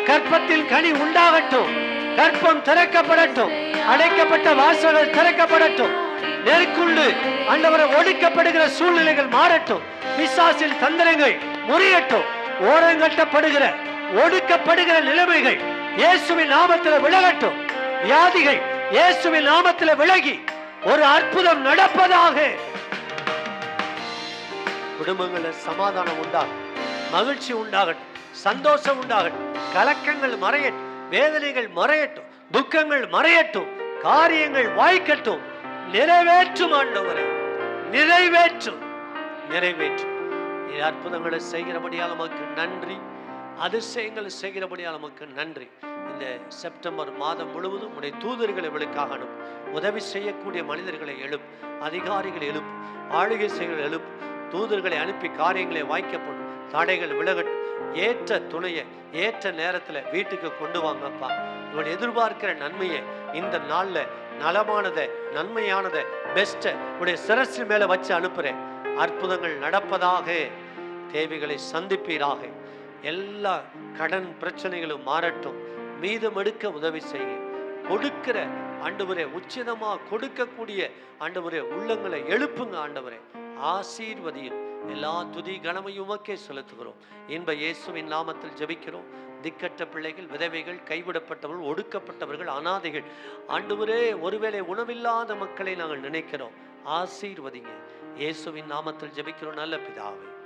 கற்பத்தில் கனி உண்டாகட்டும். கற்பம் திறக்கப்படட்டும். அடைக்கப்பட்ட வாசல்கள் திறக்கப்படட்டும். நெருக்குண்டு ஆண்டவரை ஒடுக்கப்படுகிற சூழ்நிலைகள் மாறட்டும். பிசாசின் தந்திரங்கள் முறியட்டும். ஓரங்கட்டப்படுகிற ஒடுக்கப்படுகிற நிலைமைகள் இயேசுவின் நாமத்தில் விலகட்டும். வியாதிகள் இயேசுவின் நாமத்தில் விலகி ஒரு அற்புதம் நடப்பதாக. குடும்பங்களில் சமாதானம் உண்டாகும், மகிழ்ச்சி உண்டாகட்டும், சந்தோஷம் உண்டாகட்டும், கலக்கங்கள் மறையட்டும், வேதனைகள் மறையட்டும், துக்கங்கள் மறையட்டும், காரியங்கள் வாய்க்கட்டும். நிறைவேற்றும் ஆண்டவரே, நிறைவேற்றும், நிறைவேற்றும். அற்புதங்களை செய்கிறபடியால் நமக்கு நன்றி. அதிசயங்களை செய்கிறபடியால் நமக்கு நன்றி. இந்த செப்டம்பர் மாதம் முழுவதும் உடைய தூதர்களை இவளுக்காக அனுப்பு. உதவி செய்யக்கூடிய மனிதர்களை எழுப்பு, அதிகாரிகளை எழுப்பு, ஆளுகை செய்கிற எழுப்பு. தூதர்களை அனுப்பி காரியங்களை வாய்க்கப்படும். தடைகள் விலகட்டும். ஏற்ற துணையை ஏற்ற நேரத்தில் வீட்டுக்கு கொண்டு வாங்கப்பா. இவள் எதிர்பார்க்கிற நன்மையை இந்த நாளில் நலமானதை, நன்மையானதை, பெஸ்ட்டை உடைய சிரசு மேலே வச்சு அனுப்புகிறேன். அற்புதங்கள் நடப்பதாக. தேவைகளை சந்திப்பீராக. எல்லா கடன் பிரச்சனைகளும் மாறட்டும். மீதம் எடுக்க உதவி செய்யுங்க. கொடுக்கிற ஆண்டவரே, உச்சிதமாக கொடுக்கக்கூடிய ஆண்டவரே உள்ளங்களை எழுப்புங்க ஆண்டவரே. ஆசீர்வதியும். எல்லா துதி கனமையும் உமக்கே செலுத்துகிறோம். இன்ப இயேசுவின் நாமத்தில் ஜெபிக்கிறோம். திக்கற்ற பிள்ளைகள், விதவைகள், கைவிடப்பட்டவர்கள், ஒடுக்கப்பட்டவர்கள், அனாதைகள், ஆண்டவரே ஒருவேளை உணவில்லாத மக்களை நாங்கள் நினைக்கிறோம். ஆசீர்வதிங்க. இயேசுவின் நாமத்தில் ஜெபிக்கிறோம் நல்ல பிதாவே.